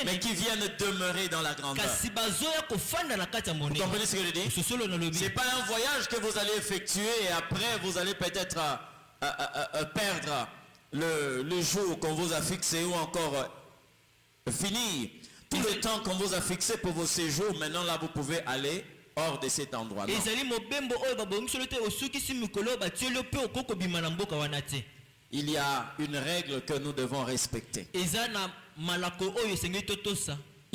mais qui viennent demeurer dans la grandeur. Vous comprenez ce que je dis? Ce n'est pas un voyage que vous allez effectuer et après vous allez peut-être perdre le jour qu'on vous a fixé ou encore finir tout le temps qu'on vous a fixé pour vos séjours. Maintenant là vous pouvez aller hors de cet endroit. Il y a une règle que nous devons respecter. Il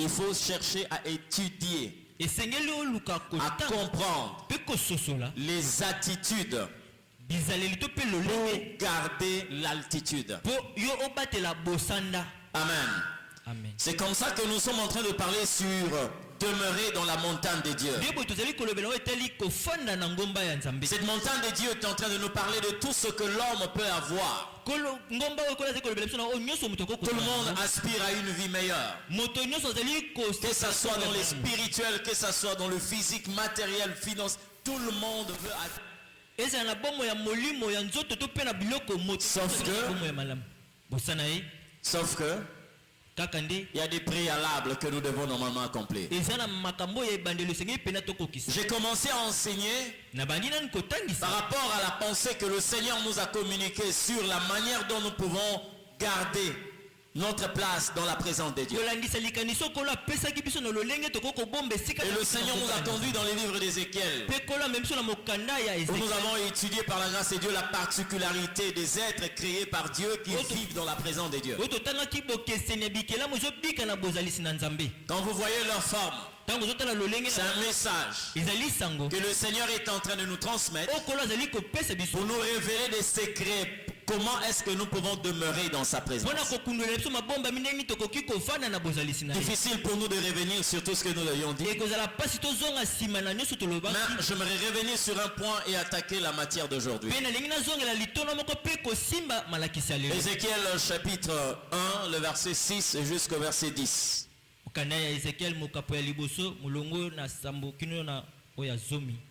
faut chercher à étudier, à comprendre les attitudes pour garder l'altitude. Amen. Amen. C'est comme ça que nous sommes en train de parler sur demeurer dans la montagne de Dieu. Cette montagne de Dieu est en train de nous parler de tout ce que l'homme peut avoir. Tout le monde aspire à une vie meilleure. Que ce soit dans les spirituels, que ce soit dans le physique, matériel, finance, tout le monde veut atteindre. Sauf que il y a des préalables que nous devons normalement accomplir. J'ai commencé à enseigner par rapport à la pensée que le Seigneur nous a communiquée sur la manière dont nous pouvons garder notre place dans la présence de Dieu. Et le Seigneur nous a conduit dans les livres d'Ézéchiel, où nous avons étudié par la grâce de Dieu la particularité des êtres créés par Dieu qui vivent dans la présence de Dieu. Quand vous voyez leur forme, c'est un message que le Seigneur est en train de nous transmettre pour nous révéler des secrets. Comment est-ce que nous pouvons demeurer dans sa présence? Difficile pour nous de revenir sur tout ce que nous avions dit. Mais j'aimerais revenir sur un point et attaquer la matière d'aujourd'hui. Ézéchiel chapitre 1, le verset 6 jusqu'au verset 10.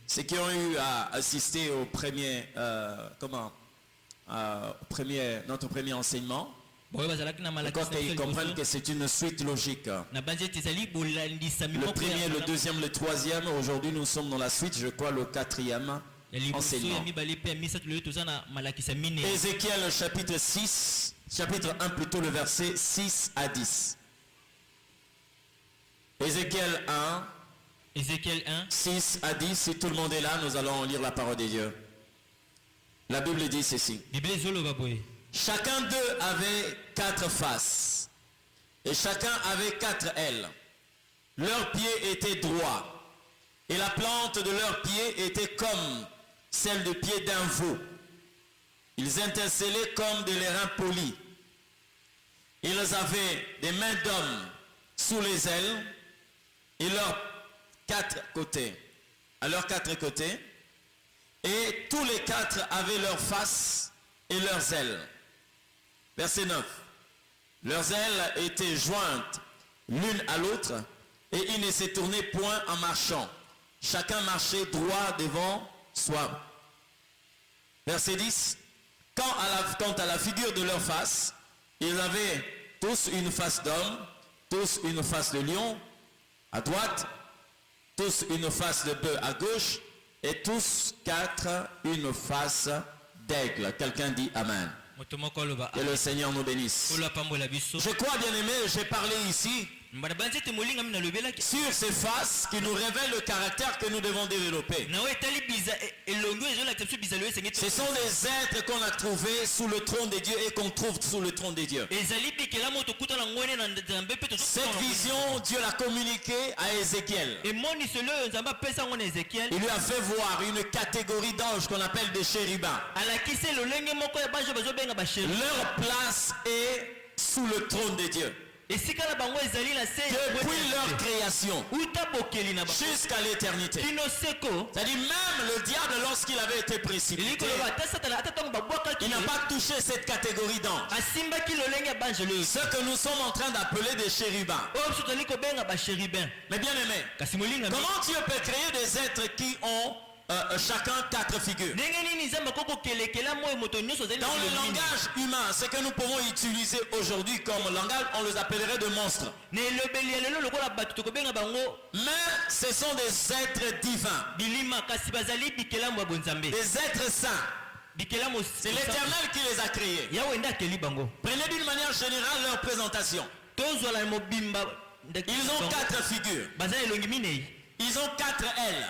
Ceux qui ont eu à assister au premier, notre premier enseignement, ils comprennent que c'est une suite logique. Le premier, le deuxième, le troisième. Aujourd'hui, nous sommes dans la suite, je crois, le quatrième enseignement. Ézéchiel chapitre 6, chapitre 1 plutôt, le verset 6 à 10. Ézéchiel 1, 6 à 10. Si tout le monde est là, nous allons lire la parole de Dieu. La Bible dit ceci. Chacun d'eux avait 4 faces et chacun avait 4 ailes. Leurs pieds étaient droits et la plante de leurs pieds était comme celle de pied d'un veau. Ils étincelaient comme de l'airain poli. Ils avaient des mains d'homme sous les ailes et leurs 4 côtés. À leurs 4 côtés. Et tous les 4 avaient leurs faces et leurs ailes. Verset 9. Leurs ailes étaient jointes l'une à l'autre et ils ne se tournaient point en marchant. Chacun marchait droit devant soi. Verset 10. Quant à la figure de leur face, ils avaient tous une face d'homme, tous une face de lion à droite, tous une face de bœuf à gauche, et tous 4 une face d'aigle. Quelqu'un dit Amen. Que le Seigneur nous bénisse. Je crois, bien aimé, j'ai parlé ici sur ces faces qui nous révèlent le caractère que nous devons développer. Ce sont des êtres qu'on a trouvés sous le trône de Dieu et qu'on trouve sous le trône de Dieu. Cette vision, Dieu l'a communiquée à Ézéchiel. Il lui a fait voir une catégorie d'anges qu'on appelle des chérubins. Leur place est sous le trône de Dieu. Depuis leur création jusqu'à l'éternité. C'est-à-dire même le diable, lorsqu'il avait été précipité, il n'a pas touché cette catégorie d'anges. Ce que nous sommes en train d'appeler des chérubins. Mais bien aimé, comment Dieu peut créer des êtres qui ont chacun 4 figures. Dans le langage humain, ce que nous pouvons utiliser aujourd'hui comme langage, on les appellerait de monstres. Mais ce sont des êtres divins. Des êtres saints. C'est l'Éternel qui les a créés. Prenez d'une manière générale leur présentation. Ils ont 4 figures. Ils ont 4 ailes.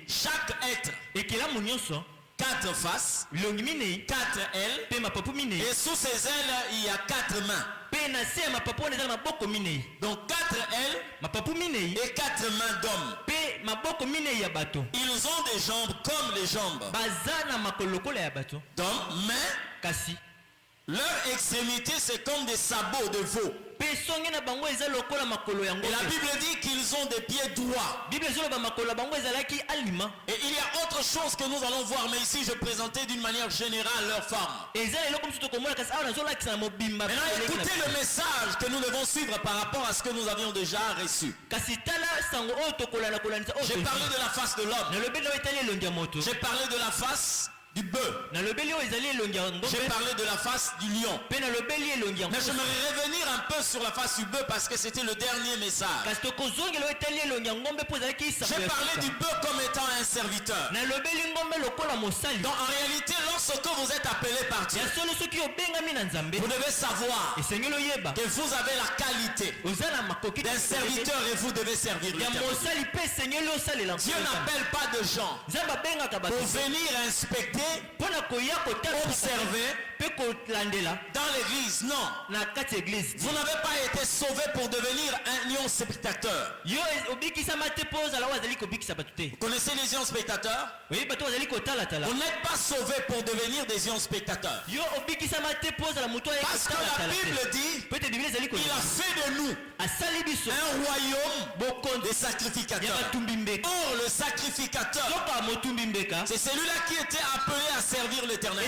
Chaque être 4 faces, 4 ailes, et sous ces ailes il y a 4 mains. Donc 4 ailes et 4 mains d'hommes. Ils ont des jambes comme les jambes d'hommes, mais leur extrémité c'est comme des sabots de veau. Et la Bible dit qu'ils ont des pieds droits. Et il y a autre chose que nous allons voir, mais ici je présentais d'une manière générale leur forme. Maintenant écoutez le message que nous devons suivre par rapport à ce que nous avions déjà reçu. J'ai parlé de la face de l'homme. J'ai parlé de la face du bœuf. J'ai parlé de la face du lion. Mais j'aimerais revenir un peu sur la face du bœuf parce que c'était le dernier message. J'ai parlé du bœuf comme étant un serviteur. Donc en réalité, lorsque vous êtes appelé par Dieu, vous devez savoir que vous avez la qualité d'un serviteur et vous devez servir l'Éternel. Dieu n'appelle pas de gens pour venir inspecter, observer dans l'église. Non. Vous n'avez pas été sauvé pour devenir un lion spectateur. Vous connaissez les lions spectateurs? Vous n'êtes pas sauvé pour devenir des lions spectateurs. Parce que la Bible dit qu'il a fait de nous un royaume des sacrificateurs. Or le sacrificateur, c'est celui-là qui était appelé à servir l'Éternel.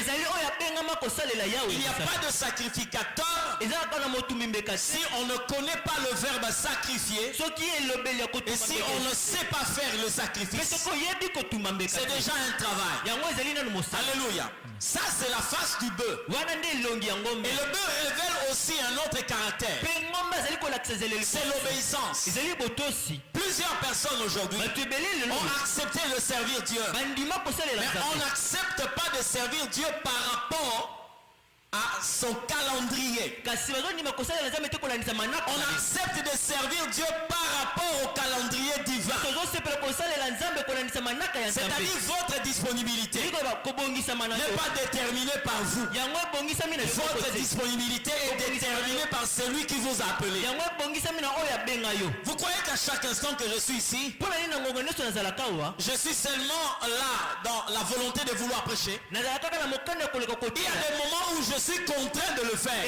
Il n'y a pas de sacrificateur si on ne connaît pas le verbe sacrifier, et si on ne sait pas faire le sacrifice. C'est déjà un travail. Alléluia. Ça c'est la face du bœuf. Et le bœuf révèle aussi un autre caractère. C'est l'obéissance. Plusieurs personnes aujourd'hui ont accepté de servir Dieu, mais on n'accepte pas de servir Dieu par rapport à son calendrier. On accepte de servir Dieu par rapport au calendrier divin. C'est-à-dire votre disponibilité n'est pas déterminée par vous. Votre disponibilité est déterminée par celui qui vous a appelé. Vous croyez qu'à chaque instant que je suis ici, je suis seulement là dans la volonté de vouloir prêcher? Il y a des moments où je suis contraint de le faire.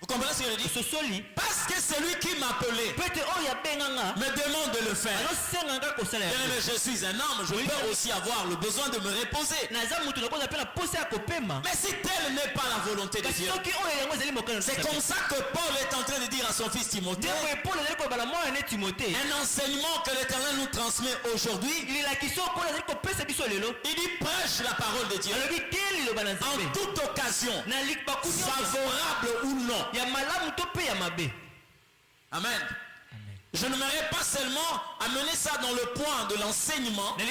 Vous comprenez ce que je dis? Parce que celui qui m'a appelé me demande de le faire. Mais je suis un homme, je peux aussi avoir le besoin de me reposer. Mais si telle n'est pas la volonté de Dieu, c'est comme ça que Paul est en train de dire à son fils Timothée, un enseignement que l'Éternel nous transmet aujourd'hui. Il dit prêche la parole de Dieu en toute occasion, favorable ou non. Amen. Je n'aimerais pas seulement amener ça dans le point de l'enseignement, de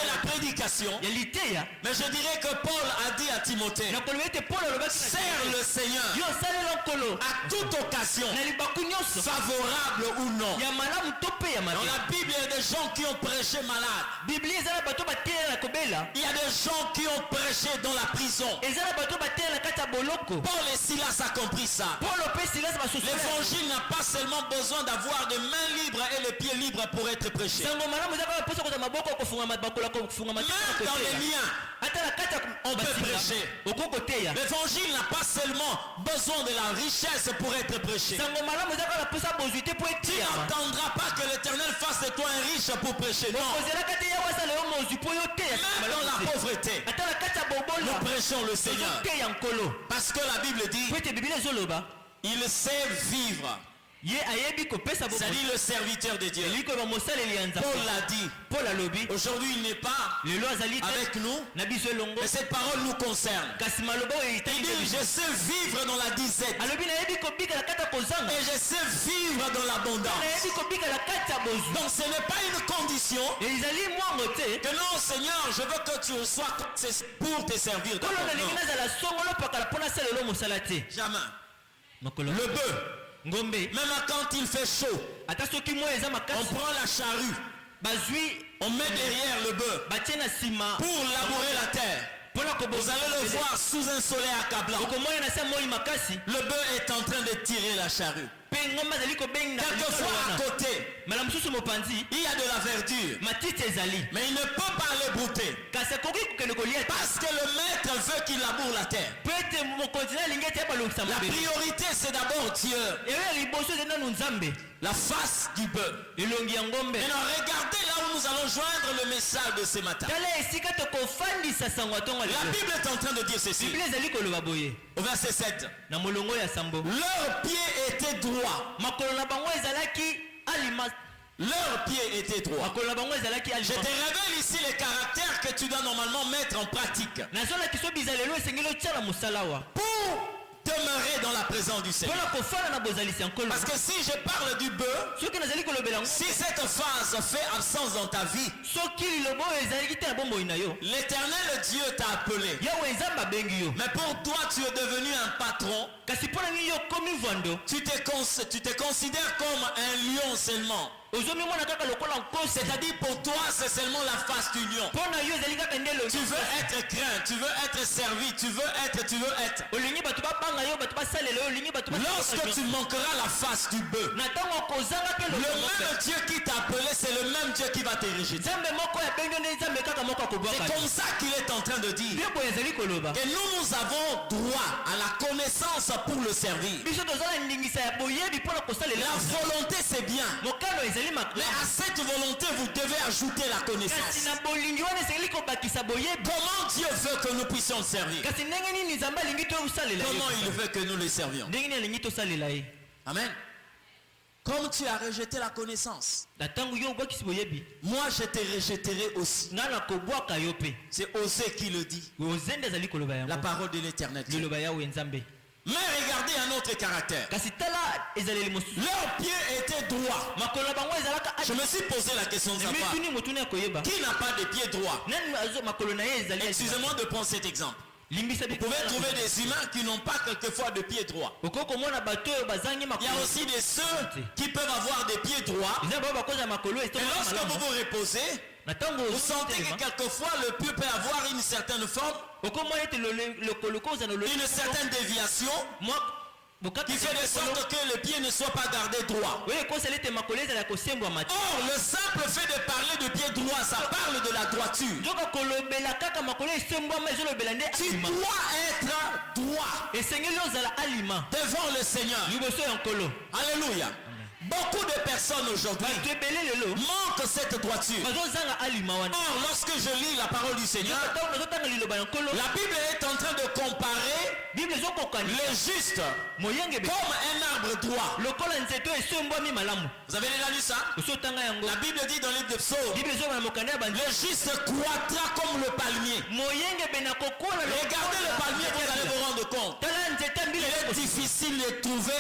la prédication, mais je dirais que Paul a dit à Timothée, sers le Seigneur à toute occasion, favorable ou non. Dans la Bible, il y a des gens qui ont prêché malades. Il y a des gens qui ont prêché dans la prison. Paul et Silas a compris ça. L'évangile n'a pas seulement besoin d'avoir des mains libres et les pieds libres pour être prêché. Même dans les liens, on peut prêcher. L'évangile n'a pas seulement besoin de la richesse pour être prêché. Tu n'entendras pas que l'Éternel fasse de toi un riche pour prêcher. Non. Même dans la pauvreté, nous prêchons le Seigneur. Parce que la Bible dit, il sait vivre C'est-à-dire le serviteur de Dieu. Paul l'a dit. Aujourd'hui il n'est pas avec nous, mais cette parole nous concerne. Il dit je sais vivre dans la disette et je sais vivre dans l'abondance. Donc ce n'est pas une condition que non Seigneur je veux que tu sois pour te servir. Jamais. Le bœuf, même quand il fait chaud, on prend la charrue, on met derrière le bœuf pour labourer la terre. Vous allez le voir sous un soleil accablant. Le bœuf est en train de tirer la charrue. Quelquefois à côté, il y a de la verdure, mais il ne peut pas aller brouter parce que le maître veut qu'il laboure la terre. La priorité c'est d'abord Dieu, la face du bœuf. Maintenant regardez là où nous allons joindre le message de ce matin. La Bible est en train de dire ceci au verset 7. Leurs pieds étaient droits. Leurs pieds étaient droits. Je te révèle ici les caractères que tu dois normalement mettre en pratique pour demeurer dans la présence du Seigneur. Parce que si je parle du bœuf, si cette phase fait absence dans ta vie, l'Éternel Dieu t'a appelé. Mais pour toi tu es devenu un patron. Tu te considères comme un lion seulement. C'est-à-dire pour toi c'est seulement la face du lion. Tu veux être craint, tu veux être servi, tu veux être. Lorsque tu manqueras la face du bœuf, le même Dieu qui t'a appelé, c'est le même Dieu qui va te rejeter. C'est comme ça qu'il est en train de dire que nous avons droit à la connaissance pour le servir. La volonté c'est bien, mais à cette volonté vous devez ajouter la connaissance. Comment Dieu veut que nous puissions le servir? Comment il veut que nous le servions? Amen. Comme tu as rejeté la connaissance, moi je te rejetterai aussi. C'est Osée qui le dit. La parole de l'Éternel. Mais regardez un autre caractère. Leurs pieds étaient droits. Je me suis posé la question de savoir qui n'a pas de pieds droits. Excusez-moi de prendre cet exemple. Vous pouvez trouver des humains qui n'ont pas quelquefois de pieds droits. Il y a aussi des ceux qui peuvent avoir des pieds droits. Et lorsque vous vous reposez, vous sentez que quelquefois le pied peut avoir une certaine forme, une certaine déviation, qui fait de sorte que le pied ne soit pas gardé droit. Or, le simple fait de parler de pied droit, ça parle de la droiture. Tu dois être droit devant le Seigneur. Alléluia. Beaucoup de personnes aujourd'hui manquent cette droiture. Or, lorsque je lis la parole du Seigneur, la Bible est en train de comparer le juste comme un arbre droit. Vous avez déjà lu ça? La Bible dit dans le livre de Psaume, le juste croîtra comme le palmier. Regardez le palmier, vous allez vous rendre compte. Il est difficile de trouver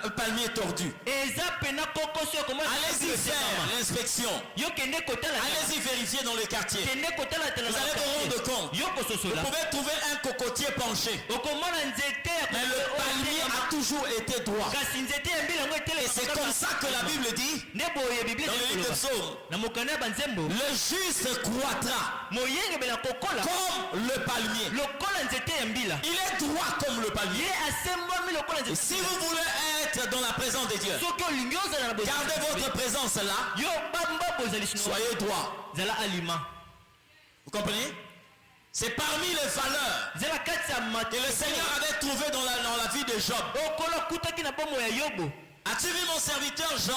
un palmier tordu. Allez-y faire l'inspection. Allez-y vérifier dans le quartier. Vous allez vous rendre compte. Vous pouvez trouver un cocotier penché, mais le palmier a toujours été droit. Et c'est comme ça que la Bible dit dans le livre de Psaume, le juste croîtra comme le palmier. Il est droit comme le palmier. Et si vous voulez être dans la présence de Dieu, gardez votre présence là, soyez droit. Vous comprenez? C'est parmi les valeurs que le Seigneur avait trouvé dans la vie de Job. As-tu vu mon serviteur Job?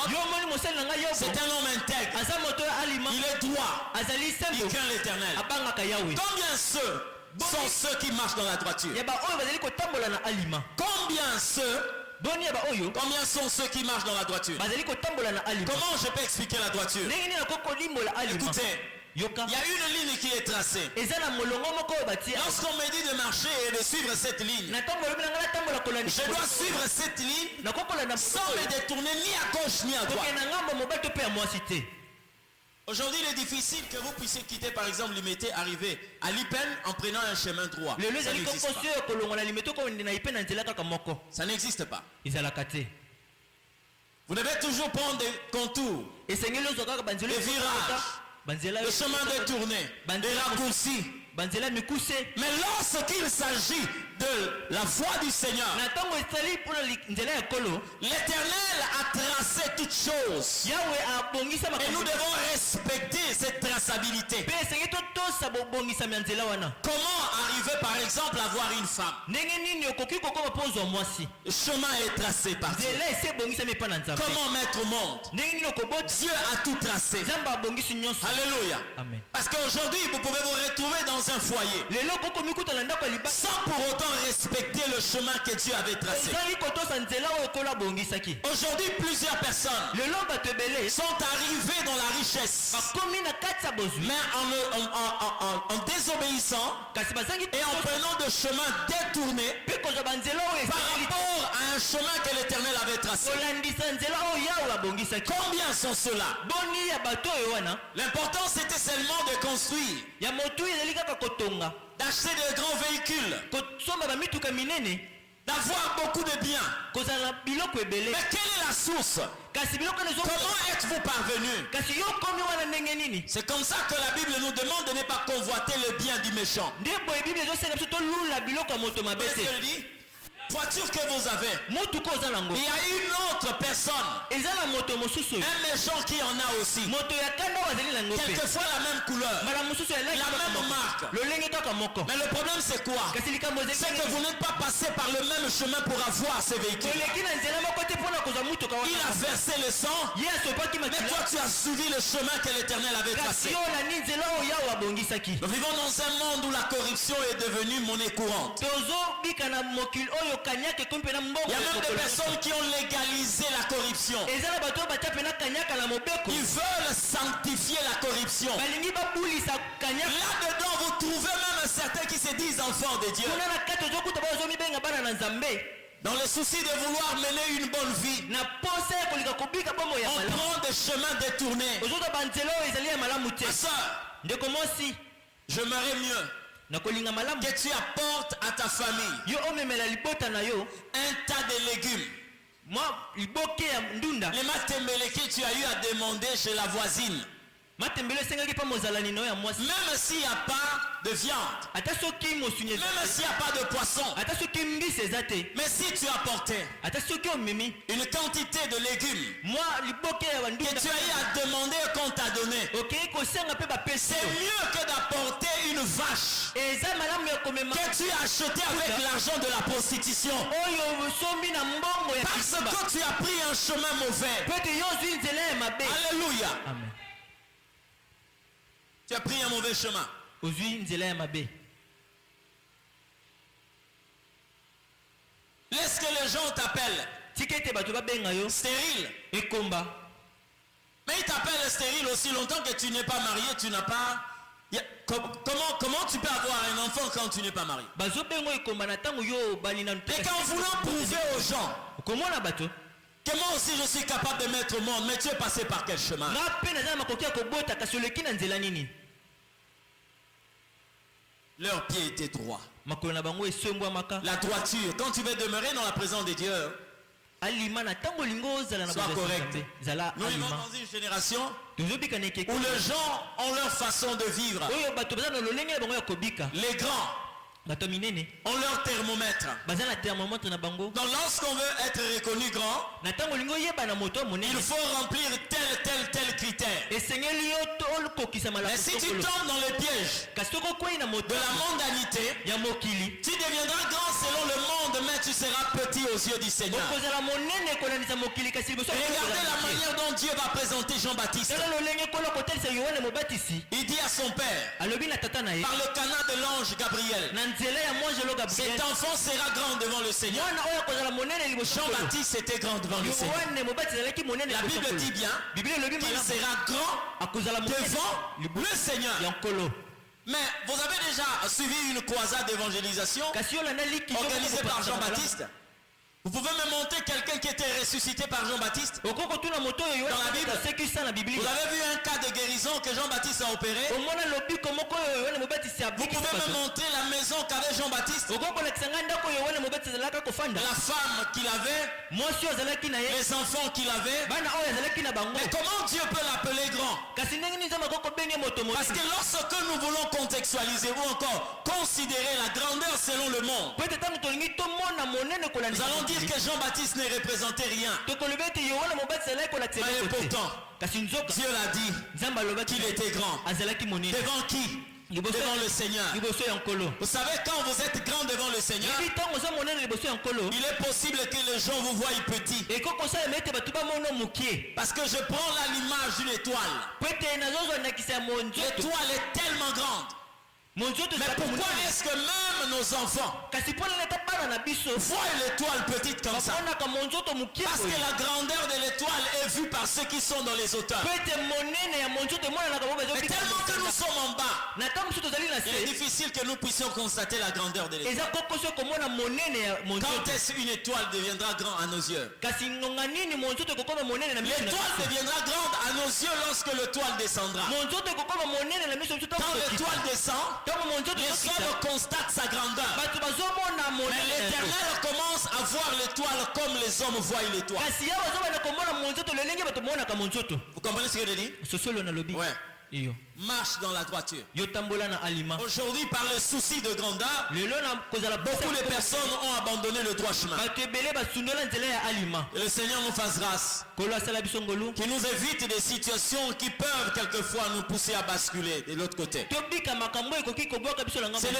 C'est un homme intègre. Il est droit. Il craint l'Éternel. Combien sont ceux qui marchent dans la droiture? Combien ceux Combien sont ceux qui marchent dans la droiture? Comment je peux expliquer la droiture? Écoutez, il y a une ligne qui est tracée. Lorsqu'on me dit de marcher et de suivre cette ligne, je dois suivre cette ligne sans me détourner ni à gauche ni à droite. Aujourd'hui, il est difficile que vous puissiez quitter par exemple l'Imité, arriver à l'Ipen en prenant un chemin droit. Ça n'existe pas. Vous devez toujours prendre des contours, des virages, le chemin détourné, des raccourcis. Mais lorsqu'il s'agit de la voie du Seigneur, l'Éternel a tracé toutes choses. Et nous devons respecter cette traçabilité. Comment arriver par exemple à voir une femme? Le chemin est tracé par Dieu. Comment mettre au monde? Dieu a tout tracé. Alléluia. Amen. Parce qu'aujourd'hui vous pouvez vous retrouver dans un foyer sans pour autant respecter le chemin que Dieu avait tracé. Aujourd'hui plusieurs personnes sont arrivées dans la richesse, mais en désobéissant et en prenant de chemins détournés par rapport à un chemin que l'Éternel avait tracé. Combien sont ceux-là? L'important c'était seulement de construire, d'acheter de grands véhicules, d'avoir beaucoup de biens. Mais quelle est la source? Comment êtes-vous parvenu? C'est comme ça que la Bible nous demande de ne pas convoiter le bien du méchant. Qu'est-ce qu'elle dit? Voiture que vous avez, il y a une autre personne, un méchant qui en a aussi, quelquefois la même couleur, la même marque. Mais le problème c'est quoi? C'est que vous n'êtes pas passé par le même chemin pour avoir ces véhicules. Il a versé le sang, mais toi tu as suivi le chemin que l'Éternel avait tracé. Nous vivons dans un monde où la corruption est devenue monnaie courante. Il y a même des personnes qui ont légalisé la corruption. Ils veulent sanctifier la corruption. Là-dedans, vous trouvez même certains qui se disent enfants de Dieu. Dans le souci de vouloir mener une bonne vie, on prend des chemins détournés. Ma soeur, j'aimerais mieux que tu apportes à ta famille un tas de légumes. Les matembele que tu as eu à demander chez la voisine, même s'il n'y a pas de viande, même s'il n'y a pas de poisson, mais si tu apportais une quantité de légumes que tu as eu à demander qu'on t'a donné, c'est mieux que d'apporter une vache que tu as achetée avec l'argent de la prostitution, parce que tu as pris un chemin mauvais. Alléluia. Amen. Tu as pris un mauvais chemin. Laisse que les gens t'appellent stérile. Mais ils t'appellent stérile aussi longtemps que tu n'es pas marié, tu n'as pas... Comment tu peux avoir un enfant quand tu n'es pas marié? Et qu'en voulant prouver aux gens que moi aussi je suis capable de mettre au monde, mais tu es passé par quel chemin? Leurs pieds étaient droits. La droiture, quand tu veux demeurer dans la présence de Dieu, sois correct. Nous vivons dans une génération où les gens ont leur façon de vivre. Les grands ont leur thermomètre. Donc lorsqu'on veut être reconnu grand, il faut remplir tel critère. Et si tu tombes dans le piège de la mondanité, tu deviendras grand selon le monde, mais mais tu seras petit aux yeux du Seigneur. Regardez la manière dont Dieu va présenter Jean-Baptiste. Il dit à son père, par le canal de l'ange Gabriel, cet enfant sera grand devant le Seigneur. Jean-Baptiste était grand devant le Seigneur. La Bible dit bien qu'il sera grand devant le Seigneur. Mais vous avez déjà suivi une croisade d'évangélisation organisée par Jean-Baptiste? Vous pouvez me montrer quelqu'un qui était ressuscité par Jean-Baptiste dans la Bible? Vous avez vu un cas de guérison que Jean-Baptiste a opéré? Vous pouvez me montrer la maison qu'avait Jean-Baptiste? La femme qu'il avait? Les enfants qu'il avait? Mais comment Dieu peut l'appeler grand? Parce que lorsque nous voulons contextualiser ou encore considérer la grandeur selon le monde, nous allons dire que Jean-Baptiste ne représentait rien. Mais pourtant, Dieu l'a dit qu'il était grand. Devant qui? Devant le Seigneur. Vous savez, quand vous êtes grand devant le Seigneur, il est possible que les gens vous voient petit. Parce que je prends là l'image d'une étoile. L'étoile est tellement grande. Mais pourquoi est-ce que même nos enfants voient l'étoile petite comme ça? Parce que la grandeur de l'étoile est vue par ceux qui sont dans les hauteurs. Mais tellement que nous sommes en bas, il est difficile que nous puissions constater la grandeur de l'étoile. Quand est-ce qu'une étoile deviendra grande à nos yeux? L'étoile deviendra grande à nos yeux lorsque l'étoile descendra. Quand l'étoile descend, les hommes constatent sa grandeur. Mais l'Éternel commence à voir l'étoile comme les hommes voient l'étoile. Vous comprenez ce que je dis? Ouais. Marche dans la droiture. Aujourd'hui, par le souci de grandeur, beaucoup de personnes ont abandonné le droit chemin. Et le Seigneur nous fasse grâce, qui nous évite des situations qui peuvent quelquefois nous pousser à basculer de l'autre côté. Ce n'est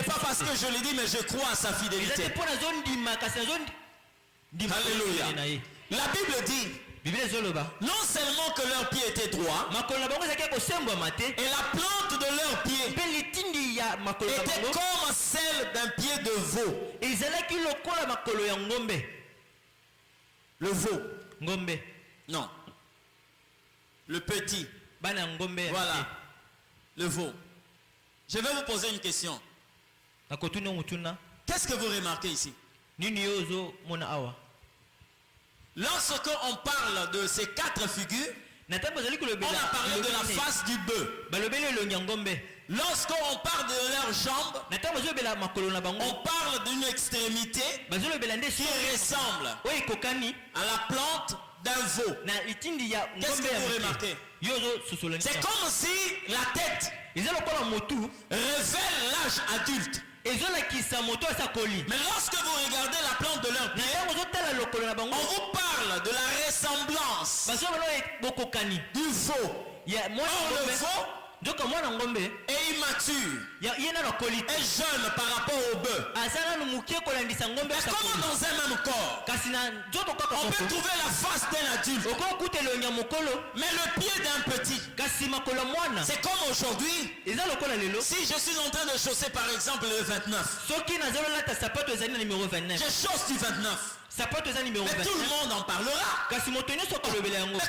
pas parce que je le dis, mais je crois à sa fidélité. Alléluia. La Bible dit non seulement que leurs pieds étaient droits, et la plante de leurs pieds était comme celle d'un pied de veau. Le veau. Non. Le petit. Voilà. Le veau. Je vais vous poser une question. Qu'est-ce que vous remarquez ici? Lorsque on parle de ces quatre figures, on a parlé de la face du bœuf. Lorsqu'on parle de leurs jambes, on parle d'une extrémité qui ressemble à la plante d'un veau. Qu'est-ce que vous remarquez? C'est comme si la tête révèle l'âge adulte. Mais lorsque vous regardez la plante de leur pied, on vous parle de la ressemblance du veau. Or, le veau est immature, est jeune par rapport au bœuf. Mais comment dans un même corps, on peut trouver la face d'un adulte, mais le pied d'un petit? C'est comme aujourd'hui, si je suis en train de chausser par exemple le 29, je chausse du 29. Mais tout le monde en parlera. Mais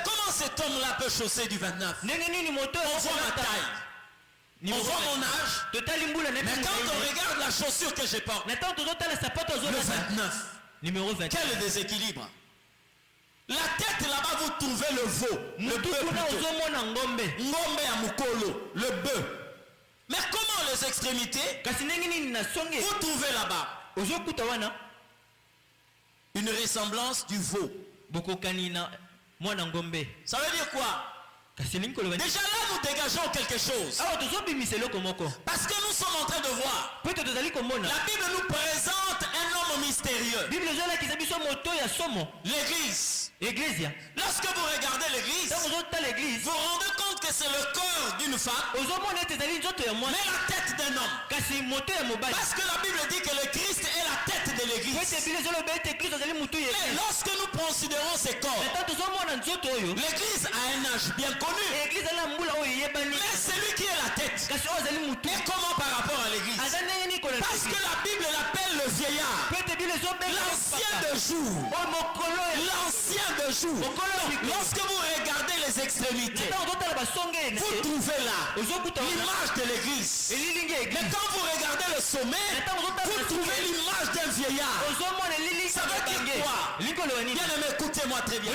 comment cet homme-là peut chausser du 29? On voit ma taille, on voit mon âge. Mais quand on regarde la chaussure que je porte, le 29, quel déséquilibre. La tête là-bas, vous trouvez le veau, le bœuf plutôt. Ngombe à mukolo, le bœuf. Mais comment les extrémités, vous trouvez là-bas une ressemblance du veau. Ça veut dire quoi? Déjà là, nous dégageons quelque chose. Parce que nous sommes en train de voir. La Bible nous présente un homme mystérieux. L'église. Lorsque vous regardez l'église, vous vous rendez compte que c'est le corps d'une femme, mais la tête d'un homme. Parce que la Bible dit que le Christ est la tête de l'église. l'église. Mais lorsque nous considérons ces corps, l'église a un âge bien connu. Mais celui qui est la tête est comment par rapport à l'église? Parce que la Bible l'appelle le vieillard, l'ancien de jour. L'ancien de jour. Lorsque vous regardez les extrémités, vous trouvez là l'image de l'église. Mais quand vous regardez le sommet, vous trouvez l'image d'un vieillard. Ça veut dire quoi? Bien aimé, écoutez-moi très bien.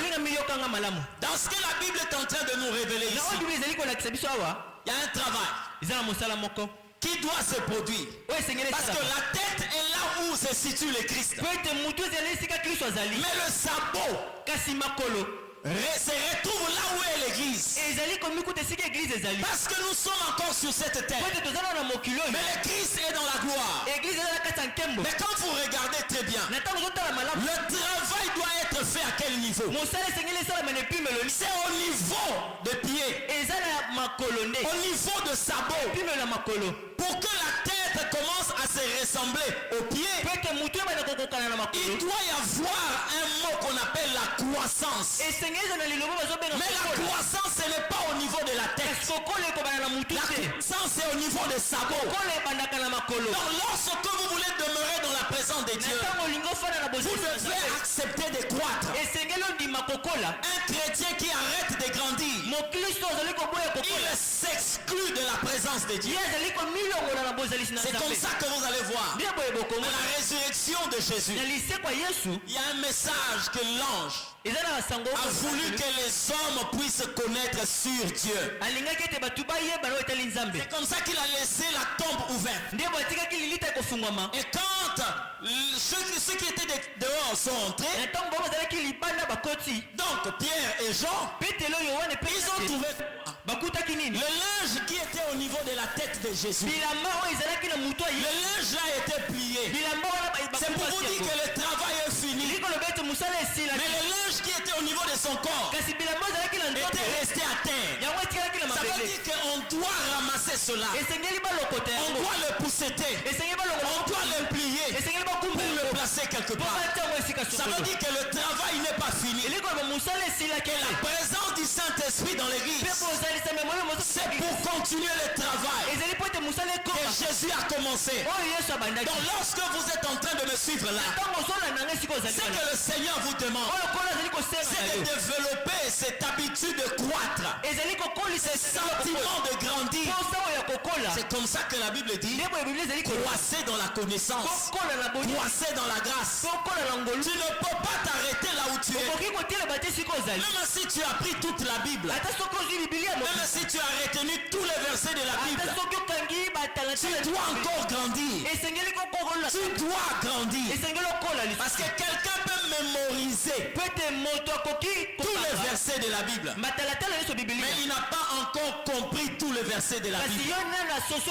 Dans ce que la Bible est en train de nous révéler ici, il y a un travail qui doit se produire. Parce que la tête est là où se situe le Christ. Mais le sabot se retrouve là où est l'église. Parce que nous sommes encore sur cette terre. Mais le Christ est dans la gloire. Mais quand vous regardez très bien, le travail doit être fait à quel niveau? C'est au niveau de pied, au niveau de sabot. Pour que la tête commence à se ressembler au pied, il doit y avoir un mot qu'on appelle la croissance. Mais la croissance, ce n'est pas au niveau de la tête. La croissance, c'est au niveau des sabots. Donc lorsque vous voulez demeurer dans la présence de Dieu, vous devez accepter de croître. Un chrétien qui arrête de grandir, il s'exclut de la présence de Dieu. C'est comme ça que vous allez voir. À la résurrection de Jésus, il y a un message que l'ange a voulu que les hommes puissent connaître sur Dieu. C'est comme ça qu'il a laissé la tombe ouverte. Et quand ceux qui étaient dehors sont entrés, donc Pierre et Jean, ils ont trouvé le linge qui était au niveau de la tête de Jésus. Le linge là était plié. C'est pour vous dire que le travail est fini. Mais le linge qui était au niveau de son corps était resté à terre. Ça veut dire qu'on doit ramasser cela. On doit le pousseter. On doit le plier pour le placer quelque part. Ça veut dire que le travail n'est pas fini. Et la présence du Saint-Esprit dans l'église, c'est pour continuer le travail que Jésus a commencé. Donc lorsque vous êtes en train de me suivre là, ce que le Seigneur vous demande, c'est de développer cette habitude de croître, ce sentiment de grandir. C'est comme ça que la Bible dit: croissez dans la connaissance, croissez dans la grâce. Tu ne peux pas t'arrêter là où tu es. Même si tu as pris toute la Bible, même si tu as retenu tous les versets de la Bible, tu dois encore grandir. Tu dois grandir. Parce que quelqu'un peut mémoriser tous les versets de la Bible, mais il n'a pas encore compris tous les versets de la Bible.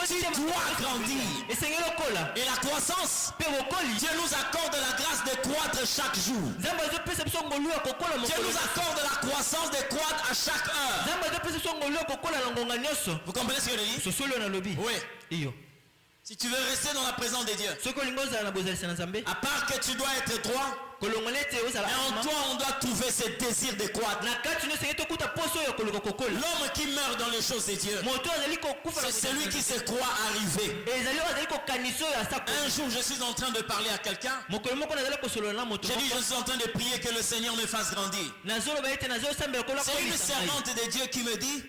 Tu dois grandir. Et la croissance, Dieu nous accorde la grâce de croître chaque jour. Dieu nous accorde la croissance de croître à chaque heure. Vous comprenez ce que je dis? Oui. Si tu veux rester dans la présence de Dieu, à part que tu dois être droit, et en toi on doit trouver ce désir de croître. L'homme qui meurt dans les choses de Dieu, c'est celui qui se croit arrivé. Un jour je suis en train de parler à quelqu'un. J'ai dit: je suis en train de prier que le Seigneur me fasse grandir. C'est une servante de Dieu qui me dit: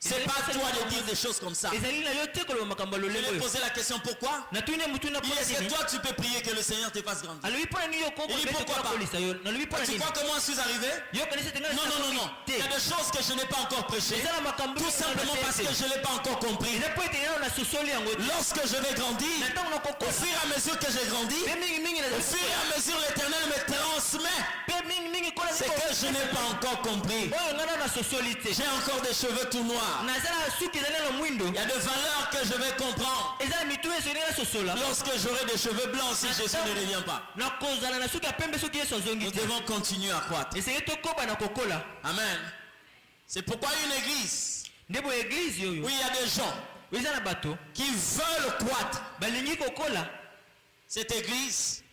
c'est pas toi de dire des choses comme ça. Je lui ai posé la question: pourquoi? Il dit: est-ce que toi tu peux prier que le Seigneur te fasse grandir? Il dit: pourquoi pas? Tu crois que moi je suis arrivé? Non. Il y a des choses que je n'ai pas encore prêchées, tout simplement parce que je ne l'ai pas encore compris. Lorsque je vais grandir, au fur et à mesure que je grandis, au fur et à mesure l'Éternel me transmet ce que je n'ai pas encore compris. J'ai encore des cheveux tout noirs. Il y a des valeurs que je vais comprendre lorsque j'aurai des cheveux blancs si Jésus ne revient pas. Nous devons continuer à croître. Amen. C'est pourquoi une église où il y a des gens qui veulent croître, cette église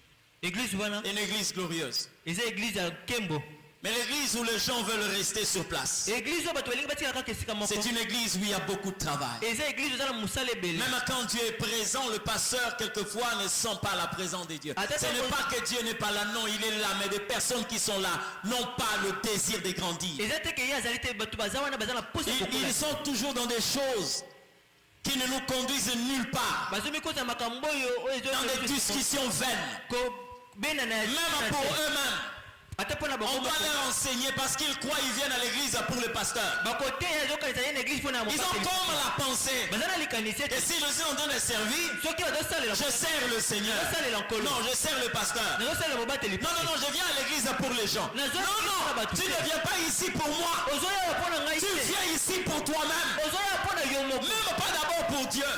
Une église glorieuse. Mais l'église où les gens veulent rester sur place. C'est une église où il y a beaucoup de travail. Même quand Dieu est présent, le pasteur quelquefois ne sent pas la présence de Dieu. Ce n'est pas que Dieu n'est pas là, non, il est là. Mais des personnes qui sont là n'ont pas le désir de grandir. Ils sont toujours dans des choses qui ne nous conduisent nulle part. Dans des discussions vaines. Même pour eux-mêmes. On doit leur enseigner parce qu'ils croient qu'ils viennent à l'église pour le pasteur. Ils ont comme la pensée. Et si je suis en train de servir, je sers le Seigneur. Non, je sers le pasteur. Non, je viens à l'église pour les gens. Non, tu ne viens pas ici pour moi. Tu viens ici pour toi-même. Même pas d'abord pour Dieu.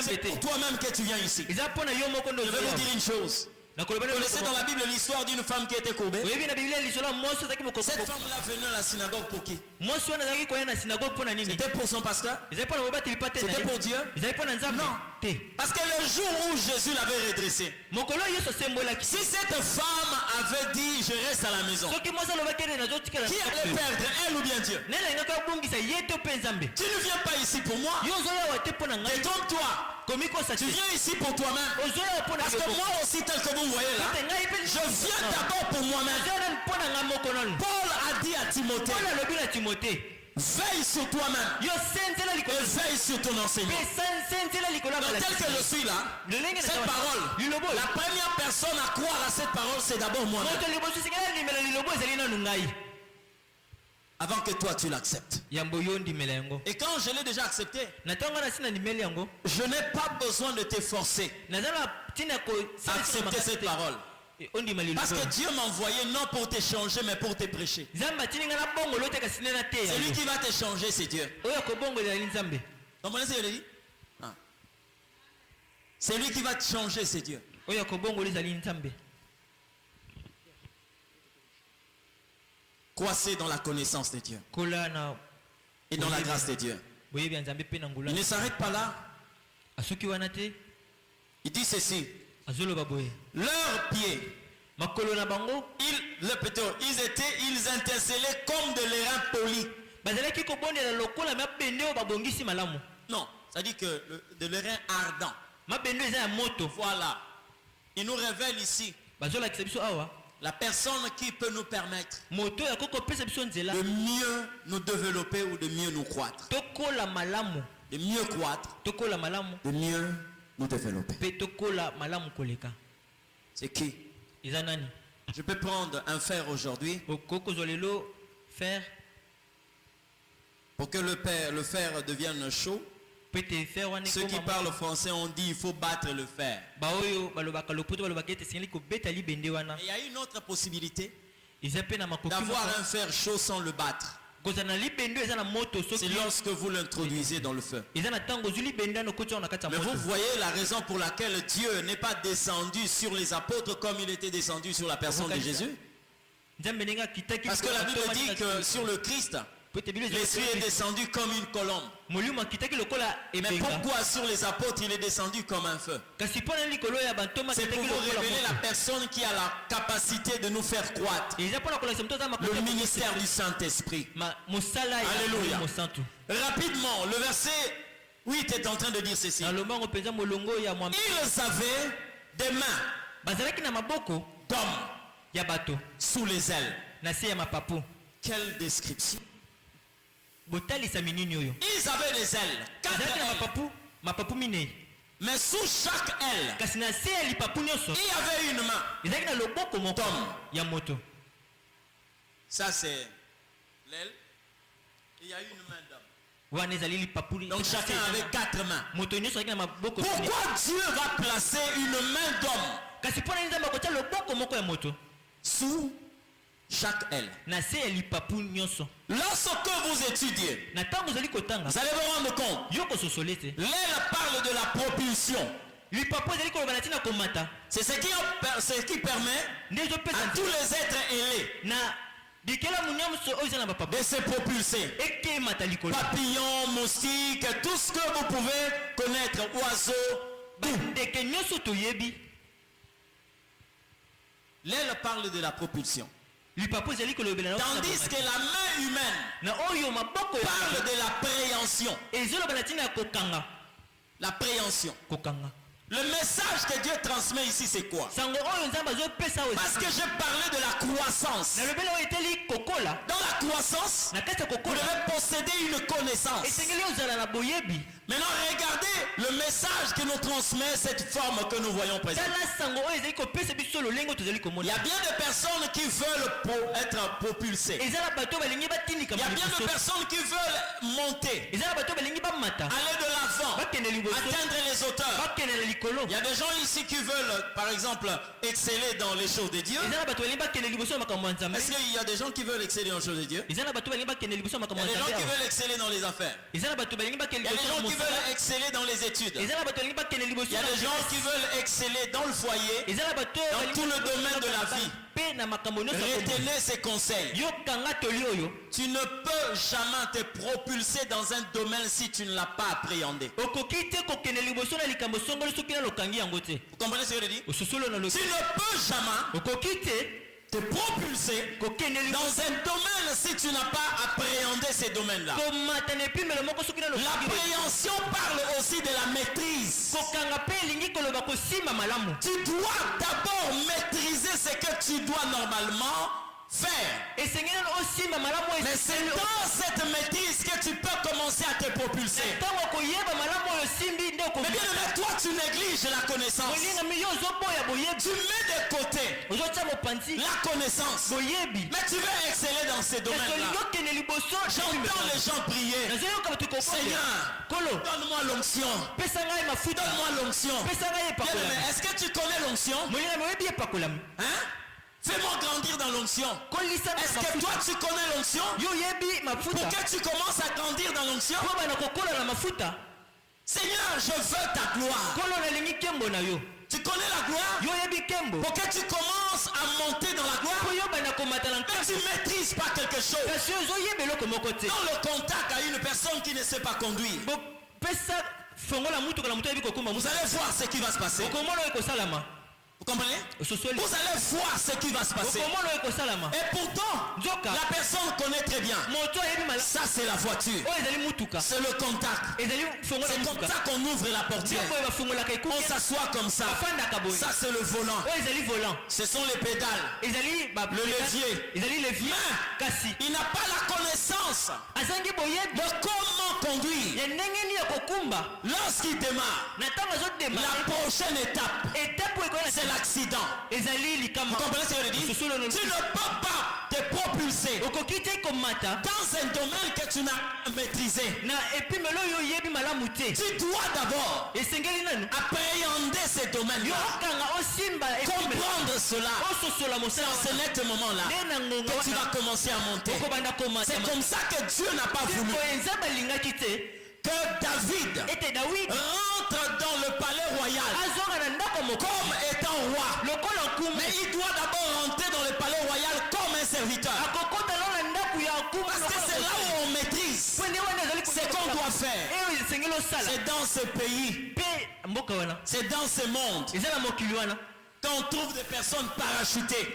C'est pour toi-même que tu viens ici. Je vais vous dire une chose. Vous connaissez dans la Bible l'histoire d'une femme qui était courbée. Cette femme-là venait à la synagogue pour qui? C'était pour son pasteur? C'était pour Dieu? Non. Parce que le jour où Jésus l'avait redressé, si cette femme avait dit je reste à la maison, qui allait perdre, elle ou bien Dieu? Tu ne viens pas ici pour moi. Détrompe-toi. Tu viens ici pour toi-même. Parce que moi aussi, tel que vous voyez là, je viens d'abord pour moi-même. Paul a dit à Timothée, veille sur toi-même et veille sur ton enseignement. Donc tel que je suis là, cette parole, la première personne à croire à cette parole, c'est d'abord moi-même. Avant que toi tu l'acceptes. Et quand je l'ai déjà accepté, je n'ai pas besoin de te forcer à accepter cette parole. Parce que Dieu m'a envoyé non pour te changer mais pour te prêcher. Celui qui va te changer, c'est Dieu. Comprenez ce que je dis? Celui qui va te changer, c'est Dieu. Croissez dans la connaissance de Dieu et dans la grâce de Dieu. Il ne s'arrête pas là. Il dit ceci. Leurs pieds, ils étincelaient comme de l'airain poli. Non, ça dit que de l'airain ardent. Voilà. Il nous révèle ici la personne qui peut nous permettre de mieux nous développer ou de mieux nous croître. De mieux croître, de mieux nous développer. C'est qui? Je peux prendre un fer aujourd'hui pour que le fer devienne chaud. Ceux qui parlent français ont dit il faut battre le fer. Et il y a une autre possibilité d'avoir un fer chaud sans le battre. C'est lorsque vous l'introduisez dans le feu. Mais vous voyez la raison pour laquelle Dieu n'est pas descendu sur les apôtres comme il était descendu sur la personne de Jésus. Parce que la Bible dit que sur le Christ, l'Esprit est descendu comme une colombe. Mais pourquoi sur les apôtres il est descendu comme un feu? C'est pour vous révéler la personne qui a la capacité de nous faire croître. Le ministère du Saint-Esprit. Alléluia. Rapidement, le verset 8 est en train de dire ceci. Ils avaient des mains d'hommes sous les ailes. Quelle description! Ils avaient des ailes, 4 ailes. Mais sous chaque aile, il y avait une main d'homme. Ça c'est l'aile. Il y a une main d'homme. Donc chacun avait 4 mains. Pourquoi Dieu va placer une main d'homme sous chaque aile? Lorsque vous étudiez, vous allez vous rendre compte. L'aile parle de la propulsion. C'est ce qui permet à tous les êtres ailés de se propulser. Papillons, moustiques, tout ce que vous pouvez connaître, oiseaux. L'aile parle de la propulsion. Tandis que la main humaine parle de la préhension. La préhension. Le message que Dieu transmet ici, c'est quoi? Parce que je parlais de la croissance. Dans la croissance, vous devez posséder une connaissance. Maintenant, regardez le message que nous transmet cette forme que nous voyons présente. Il y a bien des personnes qui veulent être propulsées. Il y a bien de personnes qui veulent monter, aller de l'avant, atteindre les hauteurs. Il y a des gens ici qui veulent, par exemple, exceller dans les choses de Dieu. Est-ce qu'il y a des gens qui veulent exceller dans les choses de Dieu? Il y a des gens qui veulent exceller dans les affaires. Il y a des gens qui veulent exceller dans les études. Il y a des gens qui veulent exceller dans le foyer, dans tout le domaine de la vie. Retenez ces conseils. Tu ne peux jamais te propulser dans un domaine si tu ne l'as pas appréhendé. Vous comprenez ce que je dis? Tu ne peux jamais te propulser dans un domaine si tu n'as pas appréhendé ces domaines-là. L'appréhension parle aussi de la maîtrise. Tu dois d'abord maîtriser ce que tu dois normalement faire. Mais c'est dans cette maîtrise que tu peux commencer à te propulser. Mais bien aimé, toi tu négliges la connaissance. Tu mets de côté la connaissance. Mais tu veux exceller dans ces domaines-là. J'entends les gens prier. Seigneur, donne-moi l'onction. Donne-moi l'onction. Est-ce que tu connais l'onction? Hein? Fais-moi grandir dans l'onction. Est-ce que toi tu connais l'onction? Pour que tu commences à grandir dans l'onction? Seigneur, je veux ta gloire. Tu connais la gloire? Pour que tu commences à monter dans la gloire, mais tu ne maîtrises pas quelque chose. Dans le contact à une personne qui ne sait pas conduire, vous allez voir ce qui va se passer. Vous comprenez? Vous allez voir ce qui va se passer. Et pourtant, la personne connaît très bien. Ça c'est la voiture. C'est le contact. C'est comme ça qu'on ouvre la portière. On s'assoit comme ça. Ça c'est le volant. Ce sont les pédales. Le levier. Mais il n'a pas la connaissance de comment conduire. Lorsqu'il démarre, la prochaine étape, c'est l'accident. Vous comprenez ce que je dis? Tu ne peux pas te propulser dans un domaine que tu n'as maîtrisé. Tu dois d'abord appréhender ces domaines-là, comprendre cela. C'est en ce moment-là que tu vas commencer à monter. C'est comme ça que Dieu n'a pas voulu que David rentre dans le palais royal comme étant roi. Mais il doit d'abord rentrer dans le palais royal comme un serviteur. Parce que c'est là où on maîtrise ce qu'on doit faire. C'est dans ce pays, c'est dans ce monde qu'on trouve des personnes parachutées.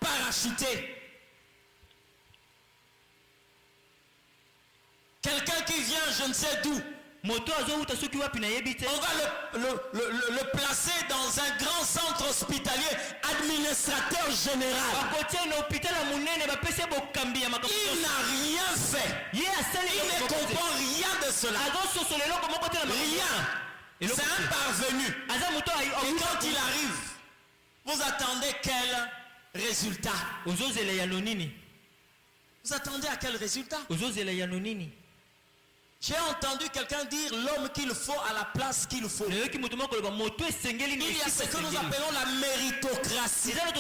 Parachutées. Quelqu'un qui vient je ne sais d'où, on va le placer dans un grand centre hospitalier, administrateur général. Il n'a rien fait. Il ne comprend rien de cela. Rien. C'est un parvenu. Et quand il arrive, vous attendez quel résultat? Vous attendez à quel résultat? J'ai entendu quelqu'un dire l'homme qu'il faut à la place qu'il faut. Il y a ce que nous appelons la méritocratie. Même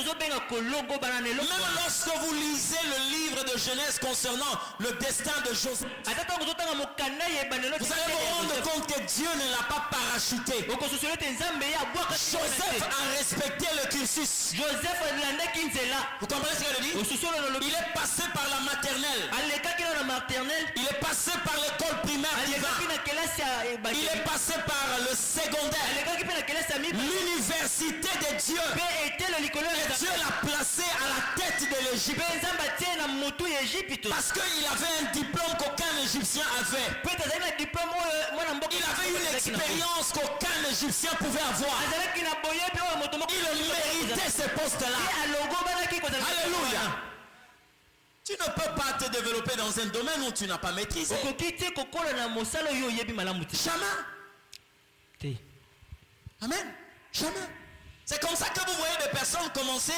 lorsque vous lisez le livre de Genèse concernant le destin de Joseph, vous allez vous rendre compte que Dieu ne l'a pas parachuté. Joseph a respecté le cursus. processus. Vous comprenez ce qu'elle dit? Il est passé par la maternelle. Il est passé par l'école primaire divine. Il est passé par le secondaire. L'université de Dieu. Et Dieu l'a placé à la tête de l'Égypte. Parce qu'il avait un diplôme qu'aucun Égyptien avait. Il avait une expérience qu'aucun Égyptien pouvait avoir. Il méritait ce poste-là. Alléluia. Tu ne peux pas te développer dans un domaine où tu n'as pas maîtrisé. Jamais. Amen. Jamais. C'est comme ça que vous voyez des personnes commencer